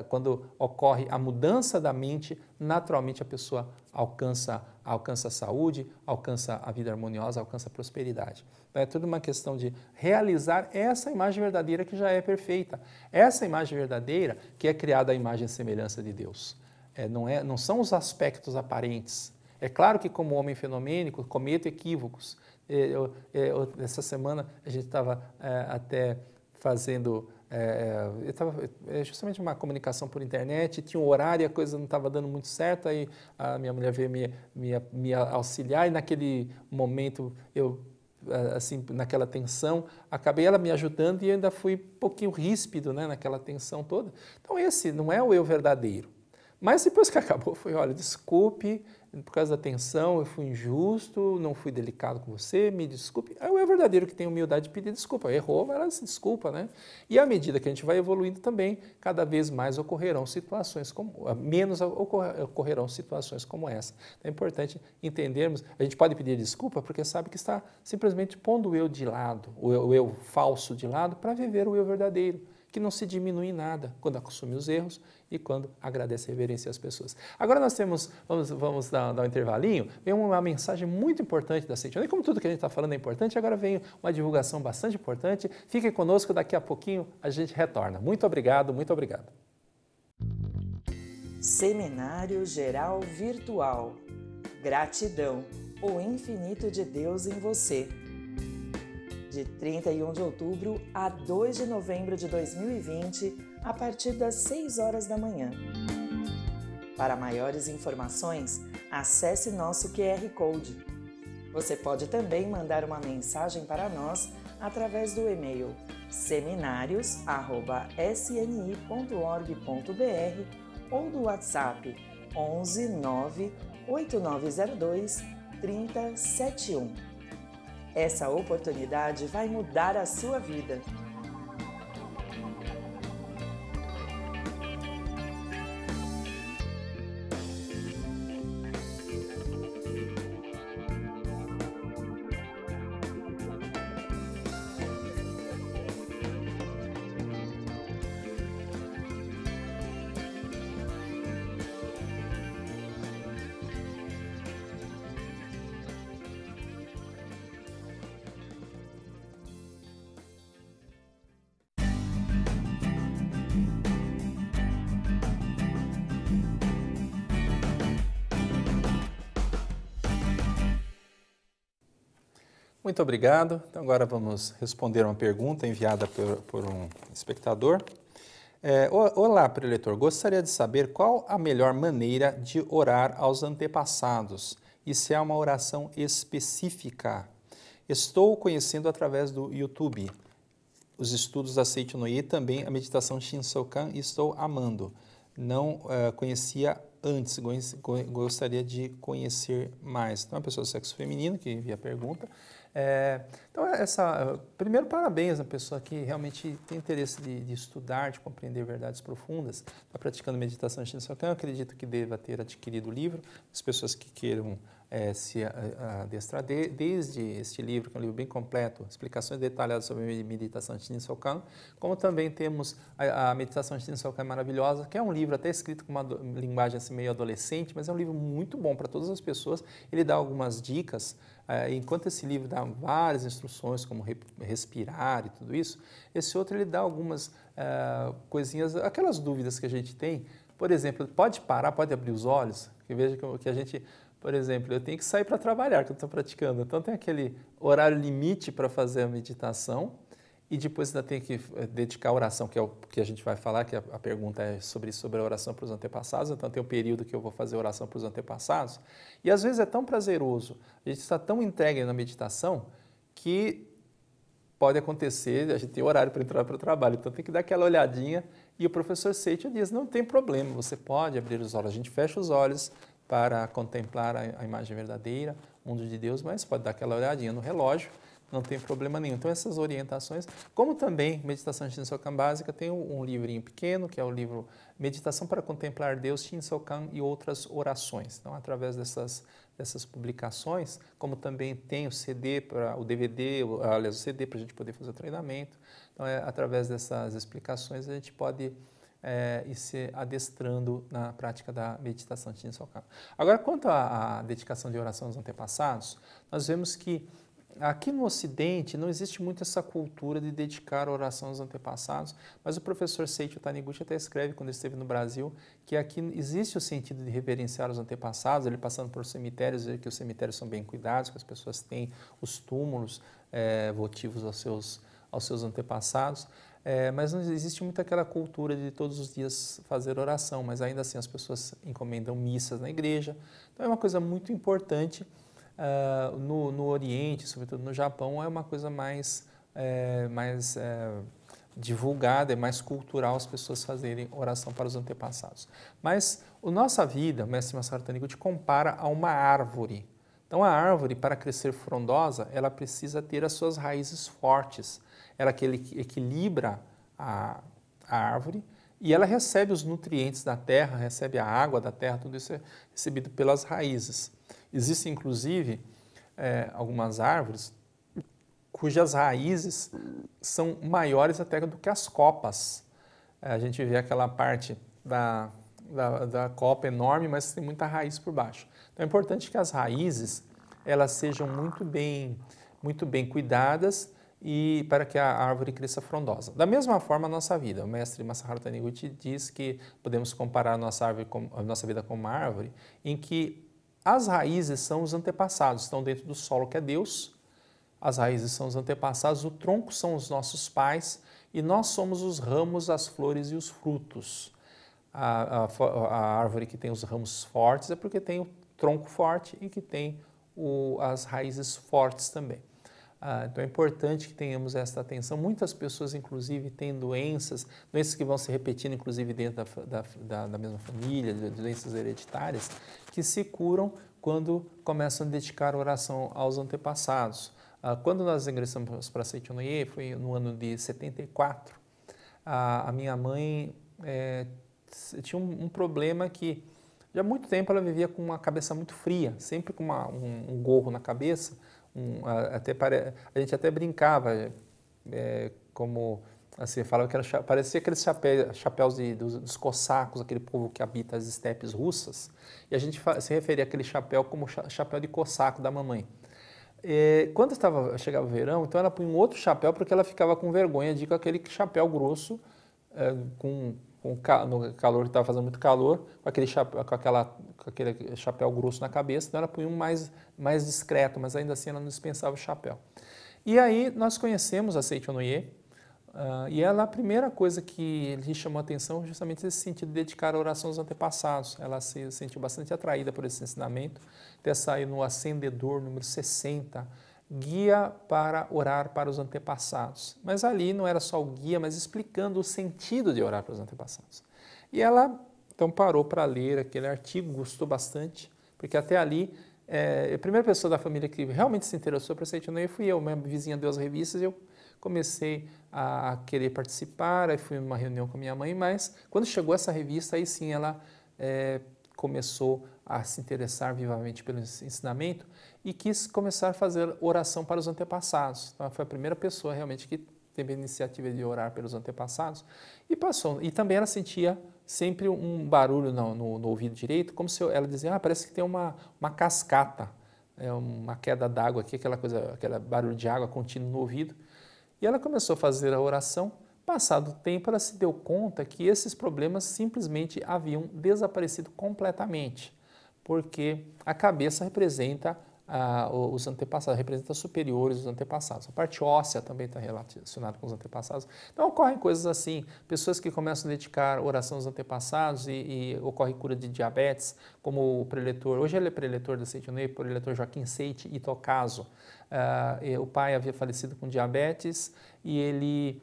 Quando ocorre a mudança da mente, naturalmente a pessoa alcança a saúde, alcança a vida harmoniosa, alcança a prosperidade. Então é tudo uma questão de realizar essa imagem verdadeira que já é perfeita. Essa imagem verdadeira que é criada à imagem e semelhança de Deus. Não são os aspectos aparentes. É claro que como homem fenomênico cometo equívocos. Essa semana a gente estava até fazendo... justamente uma comunicação por internet, tinha um horário e a coisa não estava dando muito certo, aí a minha mulher veio me auxiliar e naquele momento eu, assim, naquela tensão, acabei ela me ajudando e eu ainda fui um pouquinho ríspido, né, naquela tensão toda. Então esse não é o eu verdadeiro. Mas depois que acabou, foi, olha, desculpe, por causa da tensão, eu fui injusto, não fui delicado com você, me desculpe. É o eu verdadeiro que tem humildade de pedir desculpa. Errou, vai lá, se desculpa, né? E à medida que a gente vai evoluindo também, cada vez mais ocorrerão situações menos ocorrerão situações como essa. Então é importante entendermos, a gente pode pedir desculpa porque sabe que está simplesmente pondo o eu de lado, o eu falso de lado, para viver o eu verdadeiro, que não se diminui em nada quando assume os erros e quando agradece e reverencia as pessoas. Agora nós temos, vamos dar um intervalinho, vem uma mensagem muito importante da Seite. E como tudo que a gente está falando é importante, agora vem uma divulgação bastante importante. Fiquem conosco, daqui a pouquinho a gente retorna. Muito obrigado, muito obrigado. Seminário Geral Virtual. Gratidão, o infinito de Deus em você. De 31 de outubro a 2 de novembro de 2020, a partir das 6 horas da manhã. Para maiores informações, acesse nosso QR Code. Você pode também mandar uma mensagem para nós através do e-mail seminarios@sni.org.br ou do WhatsApp 11 9 8902 3071. Essa oportunidade vai mudar a sua vida. Muito obrigado. Então agora vamos responder uma pergunta enviada por um espectador. Olá, preletor. Gostaria de saber qual a melhor maneira de orar aos antepassados e se há uma oração específica. Estou conhecendo através do YouTube os estudos da Seiichi no Ie e também a meditação Shinsokan e estou amando. Não conhecia antes, gostaria de conhecer mais. Então, é uma pessoa do sexo feminino que envia a pergunta. Primeiro, parabéns à pessoa que realmente tem interesse de estudar, de compreender verdades profundas, está praticando meditação Shinsokan. Eu acredito que deva ter adquirido o livro. As pessoas que queiram se adestrar desde este livro, que é um livro bem completo, explicações detalhadas sobre meditação Shinsokan, como também temos a meditação Shinsokan maravilhosa, que é um livro até escrito com uma linguagem assim, meio adolescente, mas é um livro muito bom para todas as pessoas. Ele dá algumas dicas. Enquanto esse livro dá várias instruções, como respirar e tudo isso, esse outro ele dá algumas coisinhas, aquelas dúvidas que a gente tem. Por exemplo, pode parar, pode abrir os olhos, que veja que a gente, por exemplo, eu tenho que sair para trabalhar, que eu estou praticando, então tem aquele horário limite para fazer a meditação e depois ainda tem que dedicar a oração, que é o que a gente vai falar, que a pergunta é sobre a oração para os antepassados, então tem um período que eu vou fazer oração para os antepassados, e às vezes é tão prazeroso, a gente está tão entregue na meditação, que pode acontecer, a gente tem horário para entrar para o trabalho, então tem que dar aquela olhadinha, e o professor Seiichi diz, não tem problema, você pode abrir os olhos, a gente fecha os olhos para contemplar a imagem verdadeira, o mundo de Deus, mas pode dar aquela olhadinha no relógio, não tem problema nenhum. Então, essas orientações, como também Meditação Shinsokan Básica, tem um livrinho pequeno, que é o livro Meditação para Contemplar Deus, Shinsokan e Outras Orações. Então, através dessas publicações, como também tem o CD, o DVD, aliás, o CD para a gente poder fazer o treinamento. Então, através dessas explicações, a gente pode ir se adestrando na prática da meditação Shinsokan. Agora, quanto à dedicação de oração aos antepassados, nós vemos que aqui no Ocidente não existe muito essa cultura de dedicar a oração aos antepassados, mas o professor Seiichi Taniguchi até escreve, quando ele esteve no Brasil, que aqui existe o sentido de reverenciar os antepassados, ele passando por cemitérios, que os cemitérios são bem cuidados, que as pessoas têm os túmulos votivos aos seus antepassados, mas não existe muito aquela cultura de todos os dias fazer oração, mas ainda assim as pessoas encomendam missas na igreja, então é uma coisa muito importante. No Oriente, sobretudo no Japão, é uma coisa mais divulgada, é mais cultural as pessoas fazerem oração para os antepassados. Mas a nossa vida, o mestre Masaru Taniguchi compara a uma árvore. Então a árvore, para crescer frondosa, ela precisa ter as suas raízes fortes. Ela que equilibra a árvore e ela recebe os nutrientes da terra, recebe a água da terra, tudo isso é recebido pelas raízes. Existem, inclusive, algumas árvores cujas raízes são maiores até do que as copas. A gente vê aquela parte da copa enorme, mas tem muita raiz por baixo. Então é importante que as raízes elas sejam muito bem cuidadas e para que a árvore cresça frondosa. Da mesma forma a nossa vida. O mestre Masaru Taniguchi diz que podemos comparar a nossa vida com uma árvore em que as raízes são os antepassados, estão dentro do solo que é Deus. As raízes são os antepassados, o tronco são os nossos pais e nós somos os ramos, as flores e os frutos. A árvore que tem os ramos fortes é porque tem o tronco forte e que tem as raízes fortes também. Então é importante que tenhamos esta atenção. Muitas pessoas, inclusive, têm doenças que vão se repetindo, inclusive, dentro da mesma família, doenças hereditárias, que se curam quando começam a dedicar oração aos antepassados. Quando nós ingressamos para Seichonoye, foi no ano de 74, a minha mãe tinha um problema que, já há muito tempo, ela vivia com uma cabeça muito fria, sempre com um gorro na cabeça. A gente até brincava, como assim, falava que parecia aqueles chapéus dos cossacos, aquele povo que habita as estepes russas, e a gente se referia àquele chapéu como chapéu de cossaco da mamãe. Quando chegava o verão, então ela punha um outro chapéu porque ela ficava com vergonha de ir com aquele chapéu grosso, no calor, que estava fazendo muito calor, com aquele chapéu grosso na cabeça, então ela punha um mais discreto, mas ainda assim ela não dispensava o chapéu. E aí nós conhecemos a Seichonoye, e ela, a primeira coisa que lhe chamou a atenção justamente esse sentido de dedicar a oração aos antepassados. Ela se sentiu bastante atraída por esse ensinamento, até saiu no Acendedor número 60, Guia para orar para os antepassados. Mas ali não era só o guia, mas explicando o sentido de orar para os antepassados. E ela então parou para ler aquele artigo, gostou bastante, porque até ali, a primeira pessoa da família que realmente se interessou para Seichonoye fui eu. Minha vizinha deu as revistas e eu comecei a querer participar, aí fui numa reunião com a minha mãe, mas quando chegou essa revista, aí sim ela começou a se interessar vivamente pelo ensinamento e quis começar a fazer oração para os antepassados. Então, ela foi a primeira pessoa realmente que teve a iniciativa de orar pelos antepassados e passou. E também ela sentia sempre um barulho no ouvido direito, como se ela dizia, parece que tem uma cascata, uma queda d'água aqui, aquele barulho de água contínuo no ouvido. E ela começou a fazer a oração. Passado o tempo, ela se deu conta que esses problemas simplesmente haviam desaparecido completamente, porque a cabeça representa os antepassados, representa os superiores dos antepassados. A parte óssea também está relacionada com os antepassados. Então, ocorrem coisas assim, pessoas que começam a dedicar oração aos antepassados e ocorre cura de diabetes, como o preletor, hoje ele é preletor da Seichonoye, o preletor Joaquim Seichi Itokazu. O pai havia falecido com diabetes e ele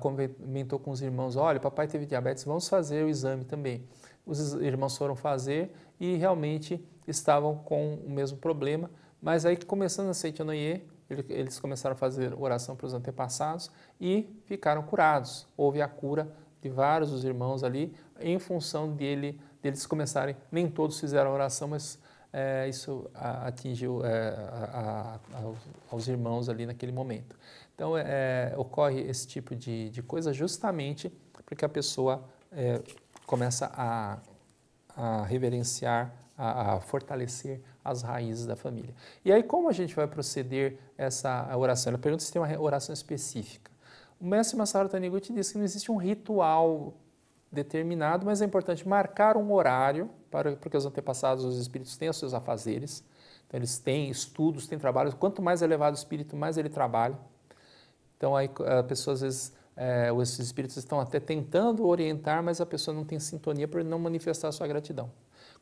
comentou com os irmãos, olha, papai teve diabetes, vamos fazer o exame também. Os irmãos foram fazer e realmente estavam com o mesmo problema, mas aí começando a Seichonoye, eles começaram a fazer oração para os antepassados e ficaram curados. Houve a cura de vários dos irmãos ali, em função deles começarem, nem todos fizeram oração, mas isso atingiu aos irmãos ali naquele momento. Então, ocorre esse tipo de coisa justamente porque a pessoa começa a reverenciar, a fortalecer as raízes da família. E aí, como a gente vai proceder essa oração? Ela pergunta se tem uma oração específica. O mestre Masaru Taniguchi diz que não existe um ritual determinado, mas é importante marcar um horário, porque os antepassados, os espíritos têm os seus afazeres, então eles têm estudos, têm trabalhos. Quanto mais elevado o espírito, mais ele trabalha. Então, aí a pessoa, às vezes, os espíritos estão até tentando orientar, mas a pessoa não tem sintonia por não manifestar a sua gratidão.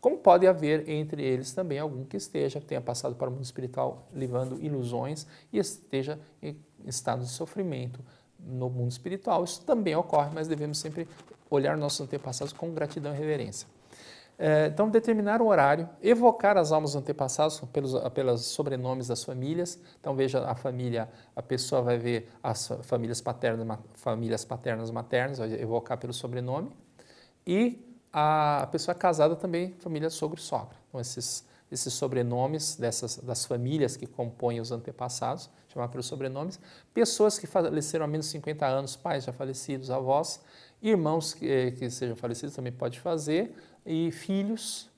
Como pode haver entre eles também algum que tenha passado para o mundo espiritual levando ilusões e esteja em estado de sofrimento no mundo espiritual isso também ocorre, mas devemos sempre olhar nossos antepassados com gratidão e reverência. Então, determinar o horário, evocar as almas antepassadas pelos sobrenomes das famílias. Então, veja a família, a pessoa vai ver as famílias paternas, maternas, vai evocar pelo sobrenome. E a pessoa casada também, família sogro e sogra. Então, esses sobrenomes das famílias que compõem os antepassados, chamar pelos sobrenomes. Pessoas que faleceram há menos de 50 anos, pais já falecidos, avós, irmãos que sejam falecidos também pode fazer, e filhos.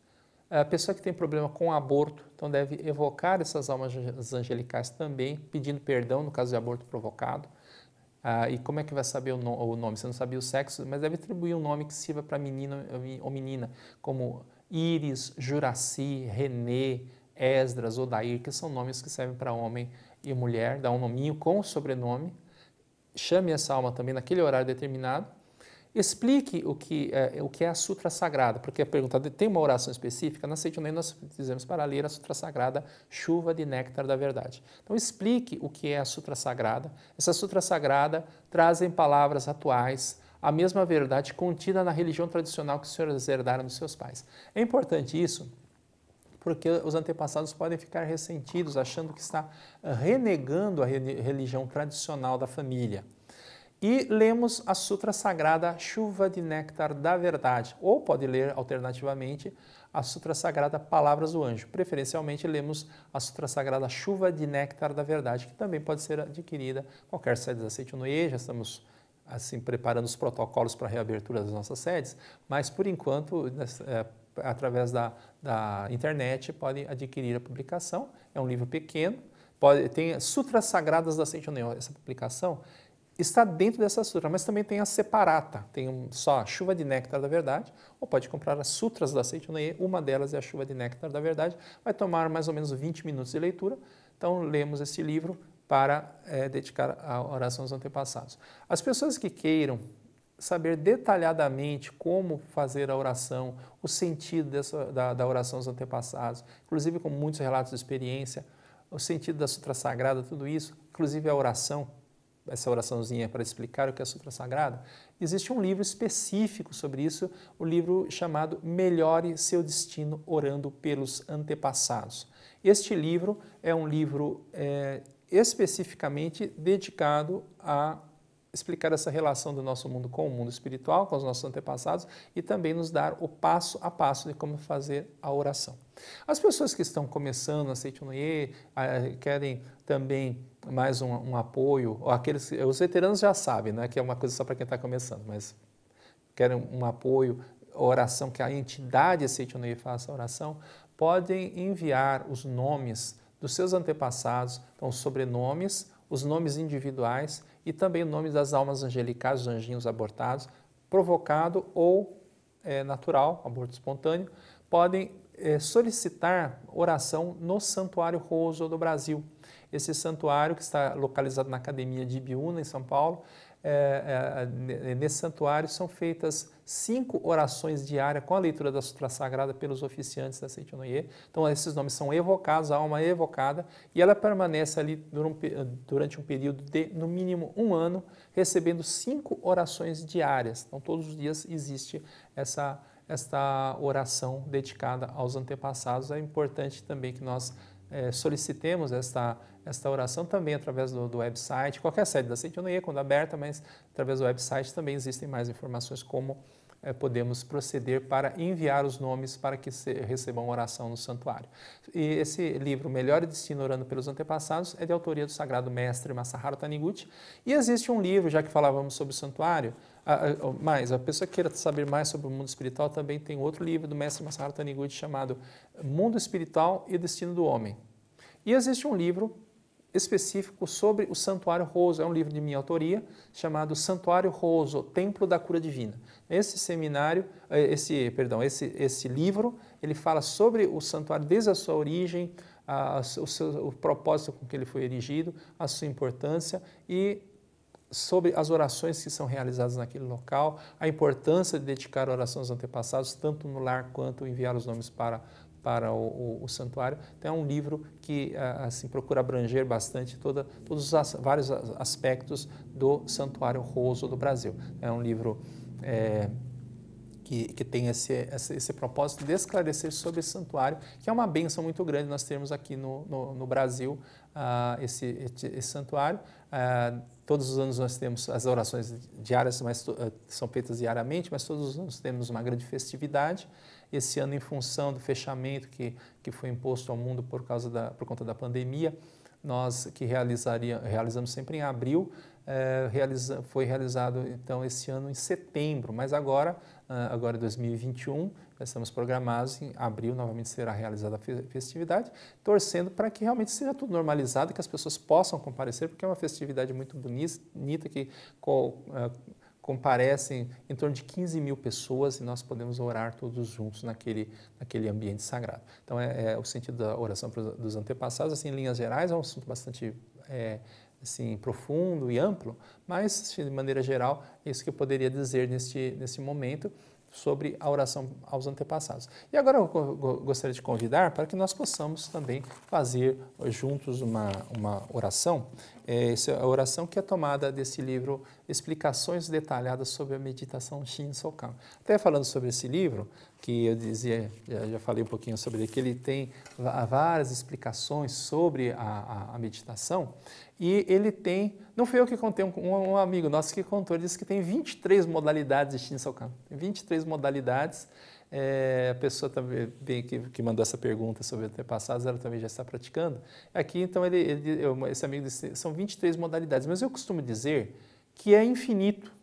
A pessoa que tem problema com aborto, então deve evocar essas almas angelicais também, pedindo perdão no caso de aborto provocado. E como é que vai saber o nome? Você não sabia o sexo, mas deve atribuir um nome que sirva para menino ou menina, como Íris, Juraci, Renê, Esdras, Odair, que são nomes que servem para homem e mulher, dá um nominho com o sobrenome. Chame essa alma também naquele horário determinado. Explique o que é a Sutra Sagrada, porque a pergunta tem uma oração específica, na Seitonei nós fizemos para ler a Sutra Sagrada, Chuva de Néctar da Verdade. Então explique o que é a Sutra Sagrada. Essa Sutra Sagrada traz em palavras atuais a mesma verdade contida na religião tradicional que os senhores herdaram dos seus pais. É importante isso, porque os antepassados podem ficar ressentidos, achando que está renegando a religião tradicional da família. E lemos a Sutra Sagrada Chuva de Néctar da Verdade, ou pode ler alternativamente a Sutra Sagrada Palavras do Anjo. Preferencialmente lemos a Sutra Sagrada Chuva de Néctar da Verdade, que também pode ser adquirida em qualquer sede da Seitonei. Já estamos assim preparando os protocolos para a reabertura das nossas sedes, mas por enquanto, através da internet, pode adquirir a publicação. É um livro pequeno, tem Sutras Sagradas da Seitonei. Essa publicação está dentro dessa sutra, mas também tem a separata, tem só a Chuva de Néctar da Verdade, ou pode comprar as sutras da Seitonei, uma delas é a Chuva de Néctar da Verdade, vai tomar mais ou menos 20 minutos de leitura, então lemos esse livro para dedicar a oração aos antepassados. As pessoas que queiram saber detalhadamente como fazer a oração, o sentido da oração aos antepassados, inclusive com muitos relatos de experiência, o sentido da Sutra Sagrada, tudo isso, inclusive a oração, essa oraçãozinha para explicar o que é a Sutra Sagrada, existe um livro específico sobre isso, o livro chamado Melhore Seu Destino Orando pelos Antepassados. Este livro é um livro especificamente dedicado a explicar essa relação do nosso mundo com o mundo espiritual, com os nossos antepassados, e também nos dar o passo a passo de como fazer a oração. As pessoas que estão começando a Seitonei querem também mais um apoio, ou os veteranos já sabem, né, que é uma coisa só para quem está começando, mas querem um apoio, oração, que a entidade Seitonei faça a oração, podem enviar os nomes dos seus antepassados, então os sobrenomes, os nomes individuais e também o nome das almas angelicais, os anjinhos abortados, provocado ou natural, aborto espontâneo, podem solicitar oração no Santuário Roso do Brasil. Esse santuário que está localizado na Academia de Ibiúna, em São Paulo, nesse santuário são feitas 5 orações diárias com a leitura da Sutra Sagrada pelos oficiantes da Seitonei. Então esses nomes são evocados, a alma é evocada e ela permanece ali durante um período de no mínimo 1 ano, recebendo 5 orações diárias. Então todos os dias existe esta oração dedicada aos antepassados. É importante também que nós solicitemos esta oração também através do website, qualquer sede da Seitonei, quando aberta, mas através do website também existem mais informações como podemos proceder para enviar os nomes para que recebam oração no santuário. E esse livro, Melhore Destino Orando pelos Antepassados, é de autoria do Sagrado Mestre Masaharu Taniguchi. E existe um livro, já que falávamos sobre o santuário, mas a pessoa que queira saber mais sobre o mundo espiritual também tem outro livro do Mestre Masaharu Taniguchi chamado Mundo Espiritual e Destino do Homem. E existe um livro específico sobre o Santuário Roso, é um livro de minha autoria, chamado Santuário Roso, Templo da Cura Divina. Esse livro, ele fala sobre o santuário desde a sua origem, o propósito com que ele foi erigido, a sua importância e sobre as orações que são realizadas naquele local, a importância de dedicar orações aos antepassados, tanto no lar quanto enviar os nomes para para o santuário. Então é um livro que assim procura abranger bastante todos os vários aspectos do Santuário Roso do Brasil. É um livro que tem esse propósito de esclarecer sobre esse santuário, que é uma bênção muito grande nós temos aqui no Brasil, esse santuário. Todos os anos nós temos as orações diárias, mas são feitas diariamente, mas todos os anos temos uma grande festividade. Esse ano, em função do fechamento que foi imposto ao mundo por conta da pandemia, nós que realizamos sempre em abril, foi realizado então esse ano em setembro, mas agora em 2021, nós estamos programados, em abril novamente será realizada a festividade, torcendo para que realmente seja tudo normalizado, que as pessoas possam comparecer, porque é uma festividade muito bonita, que comparecem em torno de 15 mil pessoas e nós podemos orar todos juntos naquele ambiente sagrado. Então é o sentido da oração dos antepassados, assim, em linhas gerais, é um assunto bastante assim, profundo e amplo, mas de maneira geral é isso que eu poderia dizer nesse momento sobre a oração aos antepassados. E agora eu gostaria de convidar para que nós possamos também fazer juntos uma oração. Essa é a oração que é tomada desse livro Explicações Detalhadas sobre a Meditação Shin Sokan. Até falando sobre esse livro, que eu dizia, já falei um pouquinho sobre ele, que ele tem várias explicações sobre a meditação, e ele tem, não fui eu que contei, um amigo nosso que contou, ele disse que tem 23 modalidades de Shin Sokan, 23 modalidades. A pessoa também que mandou essa pergunta sobre antepassados, ela também já está praticando. Aqui, então, esse amigo disse, são 23 modalidades, mas eu costumo dizer que é infinito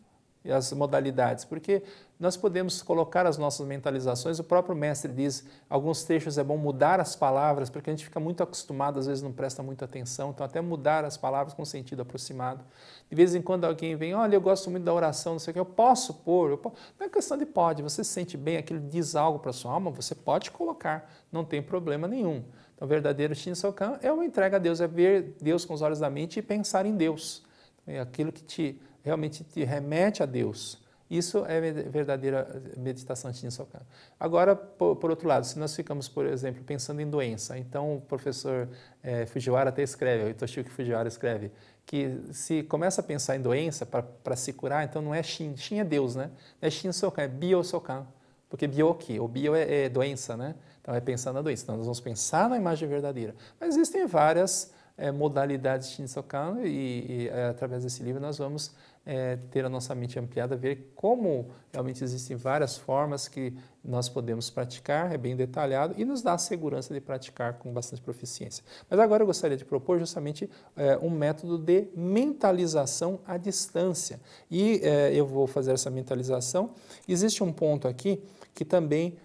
as modalidades, porque nós podemos colocar as nossas mentalizações. O próprio mestre diz, alguns trechos é bom mudar as palavras, porque a gente fica muito acostumado, às vezes não presta muita atenção, então até mudar as palavras com sentido aproximado. De vez em quando alguém vem, olha, eu gosto muito da oração, não sei o que, eu posso pôr, não é questão de pode, você se sente bem, aquilo diz algo para a sua alma, você pode colocar, não tem problema nenhum. Então o verdadeiro Shin Sokan é uma entrega a Deus, é ver Deus com os olhos da mente e pensar em Deus. É aquilo que realmente te remete a Deus. Isso é verdadeira meditação Shin Sokan. Agora, por outro lado, se nós ficamos, por exemplo, pensando em doença, então o professor Fujiwara até escreve, o Toshiyuki Fujiwara escreve, que se começa a pensar em doença para se curar, então não é Shin, Shin é Deus, né? Não é Shin Sokan, é Bio Sokan, porque Bioki, o Bio é doença, né? Então é pensar na doença, então nós vamos pensar na imagem verdadeira. Mas existem várias modalidades de Shin Sokan e através desse livro nós vamos ter a nossa mente ampliada, ver como realmente existem várias formas que nós podemos praticar, é bem detalhado e nos dá a segurança de praticar com bastante proficiência. Mas agora eu gostaria de propor justamente um método de mentalização à distância. E eu vou fazer essa mentalização. Existe um ponto aqui que também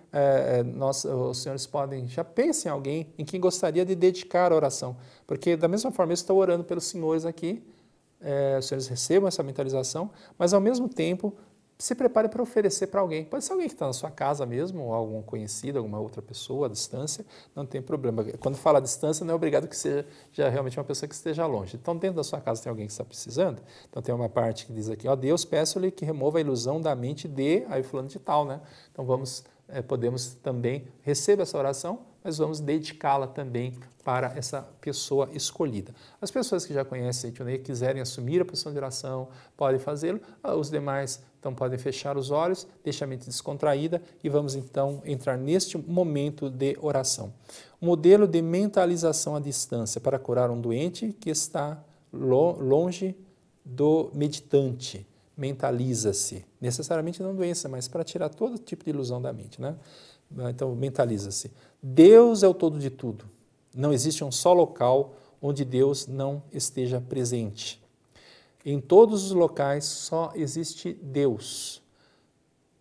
os senhores podem, já pensem em alguém em quem gostaria de dedicar a oração, porque da mesma forma eu estou orando pelos senhores aqui, os senhores recebam essa mentalização, mas ao mesmo tempo se prepare para oferecer para alguém. Pode ser alguém que está na sua casa mesmo, ou algum conhecido, alguma outra pessoa à distância, não tem problema. Quando fala à distância, não é obrigado que seja já realmente uma pessoa que esteja longe. Então, dentro da sua casa tem alguém que está precisando, então tem uma parte que diz aqui, ó, Deus, peço-lhe que remova a ilusão da mente de, aí fulano de tal, né? Então, podemos também receber essa oração, mas vamos dedicá-la também para essa pessoa escolhida. As pessoas que já conhecem a Itunei quiserem assumir a posição de oração, podem fazê-lo. Os demais, então, podem fechar os olhos, deixar a mente descontraída e vamos, então, entrar neste momento de oração. Um modelo de mentalização à distância para curar um doente que está longe do meditante. Mentaliza-se. Necessariamente não doença, mas para tirar todo tipo de ilusão da mente, né? Então, mentaliza-se. Deus é o todo de tudo. Não existe um só local onde Deus não esteja presente. Em todos os locais só existe Deus.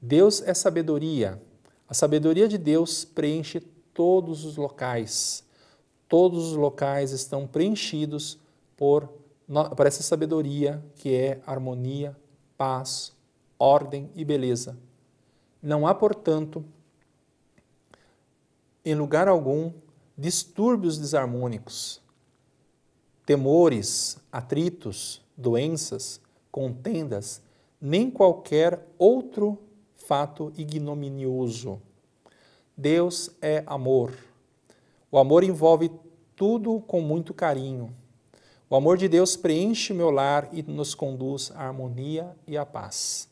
Deus é sabedoria. A sabedoria de Deus preenche todos os locais. Todos os locais estão preenchidos por essa sabedoria que é harmonia, paz, ordem e beleza. Não há, portanto, em lugar algum, distúrbios desarmônicos, temores, atritos, doenças, contendas, nem qualquer outro fato ignominioso. Deus é amor. O amor envolve tudo com muito carinho. O amor de Deus preenche meu lar e nos conduz à harmonia e à paz.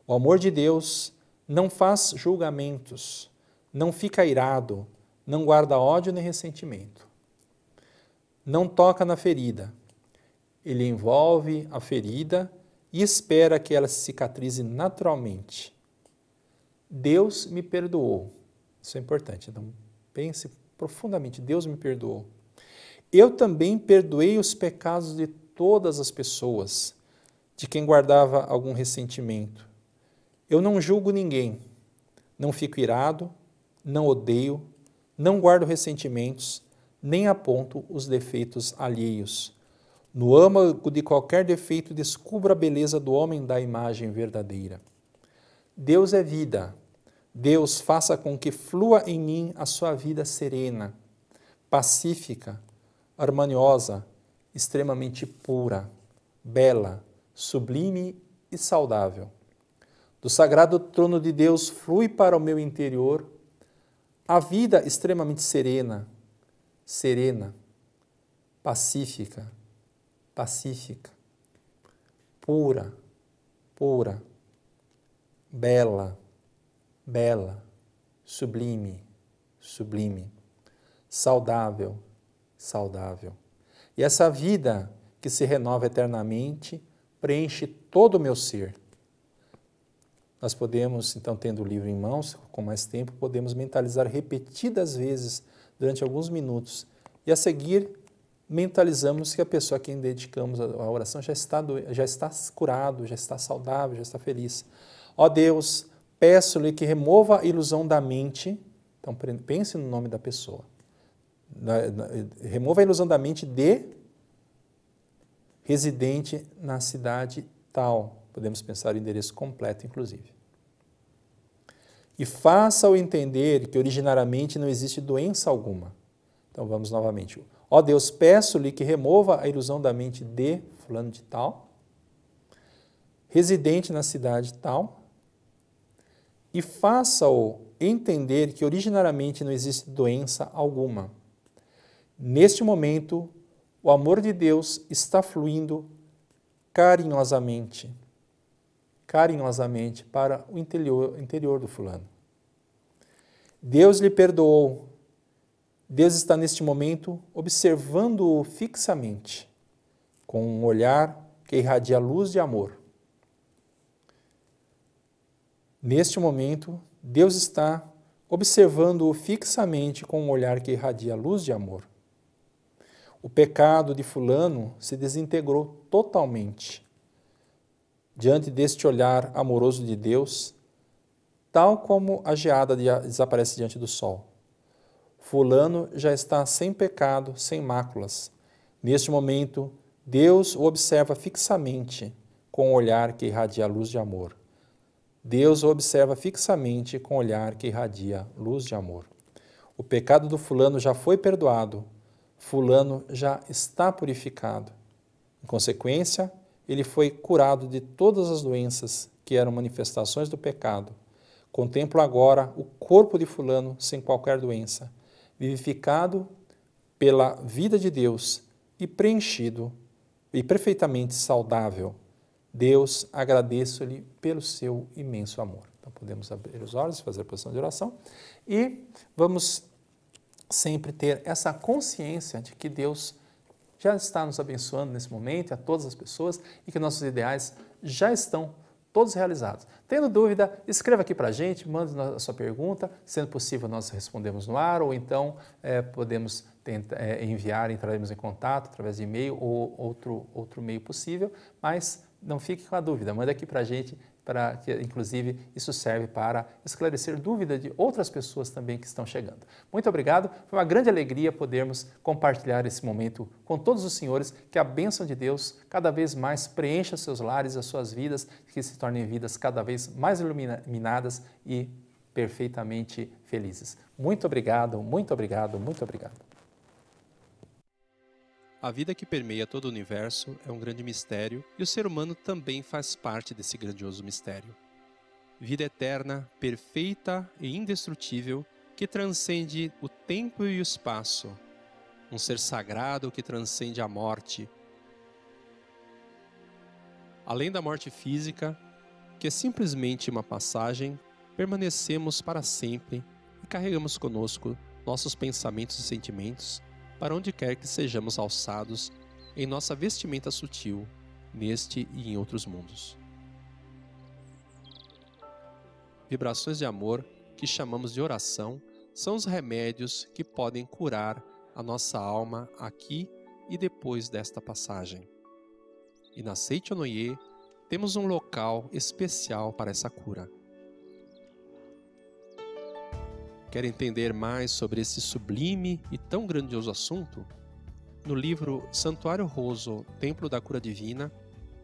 O amor de Deus não faz julgamentos, não fica irado, não guarda ódio nem ressentimento. Não toca na ferida. Ele envolve a ferida e espera que ela se cicatrize naturalmente. Deus me perdoou. Isso é importante. Então, pense profundamente. Deus me perdoou. Eu também perdoei os pecados de todas as pessoas, de quem guardava algum ressentimento. Eu não julgo ninguém, não fico irado, não odeio, não guardo ressentimentos, nem aponto os defeitos alheios. No âmago de qualquer defeito descubro a beleza do homem da imagem verdadeira. Deus é vida. Deus faça com que flua em mim a sua vida serena, pacífica, harmoniosa, extremamente pura, bela, sublime e saudável. Do sagrado trono de Deus flui para o meu interior a vida extremamente serena, pacífica, pura, bela, sublime, saudável. E essa vida que se renova eternamente preenche todo o meu ser. Nós podemos, então, tendo o livro em mãos, com mais tempo, podemos mentalizar repetidas vezes durante alguns minutos e a seguir mentalizamos que a pessoa a quem dedicamos a oração já está curado, já está saudável, já está feliz. Ó Deus, peço-lhe que remova a ilusão da mente, então pense no nome da pessoa, remova a ilusão da mente de residente na cidade tal. Podemos pensar em endereço completo, inclusive. E faça-o entender que originariamente não existe doença alguma. Então vamos novamente. Ó Deus, peço-lhe que remova a ilusão da mente de fulano de tal, residente na cidade tal, e faça-o entender que originariamente não existe doença alguma. Neste momento, o amor de Deus está fluindo carinhosamente para o interior do fulano. Deus lhe perdoou. Deus está neste momento observando-o fixamente, com um olhar que irradia luz de amor. Neste momento, Deus está observando-o fixamente com um olhar que irradia luz de amor. O pecado de fulano se desintegrou totalmente. Diante deste olhar amoroso de Deus, tal como a geada desaparece diante do sol. Fulano já está sem pecado, sem máculas. Neste momento, Deus o observa fixamente com um olhar que irradia luz de amor. Deus o observa fixamente com um olhar que irradia luz de amor. O pecado do fulano já foi perdoado. Fulano já está purificado. Em consequência, ele foi curado de todas as doenças que eram manifestações do pecado. Contemplo agora o corpo de fulano sem qualquer doença, vivificado pela vida de Deus e preenchido e perfeitamente saudável. Deus, agradeço-lhe pelo seu imenso amor. Então podemos abrir os olhos, fazer a posição de oração e vamos sempre ter essa consciência de que Deus já está nos abençoando nesse momento, a todas as pessoas, e que nossos ideais já estão todos realizados. Tendo dúvida, escreva aqui para a gente, mande a sua pergunta, sendo possível nós respondemos no ar, ou então podemos enviar, entraremos em contato através de e-mail ou outro meio possível, mas não fique com a dúvida, manda aqui para a gente, para que, inclusive, isso serve para esclarecer dúvida de outras pessoas também que estão chegando. Muito obrigado, foi uma grande alegria podermos compartilhar esse momento com todos os senhores, que a bênção de Deus cada vez mais preencha seus lares, as suas vidas, que se tornem vidas cada vez mais iluminadas e perfeitamente felizes. Muito obrigado, muito obrigado, muito obrigado. A vida que permeia todo o universo é um grande mistério e o ser humano também faz parte desse grandioso mistério. Vida eterna, perfeita e indestrutível que transcende o tempo e o espaço, um ser sagrado que transcende a morte. Além da morte física, que é simplesmente uma passagem, permanecemos para sempre e carregamos conosco nossos pensamentos e sentimentos para onde quer que sejamos alçados em nossa vestimenta sutil, neste e em outros mundos. Vibrações de amor, que chamamos de oração, são os remédios que podem curar a nossa alma aqui e depois desta passagem. E na Seichonoye temos um local especial para essa cura. Quer entender mais sobre esse sublime e tão grandioso assunto? No livro Santuário Roso, Templo da Cura Divina,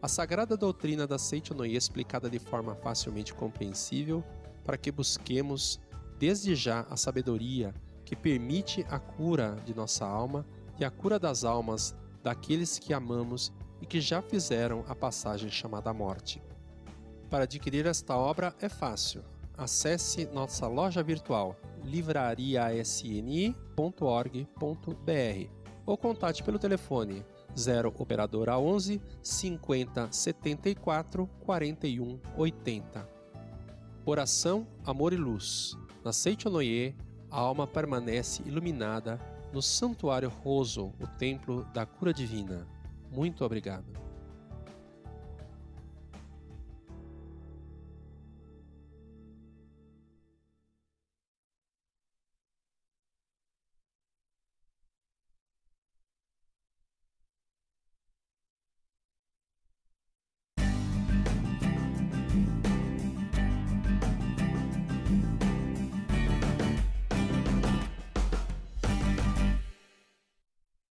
a sagrada doutrina da Seichonoye explicada de forma facilmente compreensível para que busquemos desde já a sabedoria que permite a cura de nossa alma e a cura das almas daqueles que amamos e que já fizeram a passagem chamada morte. Para adquirir esta obra é fácil. Acesse nossa loja virtual livrariasni.org.br ou contate pelo telefone 0 operadora 11 50 74 41 80. Oração, amor e luz. Na Seichonoye, a alma permanece iluminada no Santuário Roso, o Templo da Cura Divina. Muito obrigado.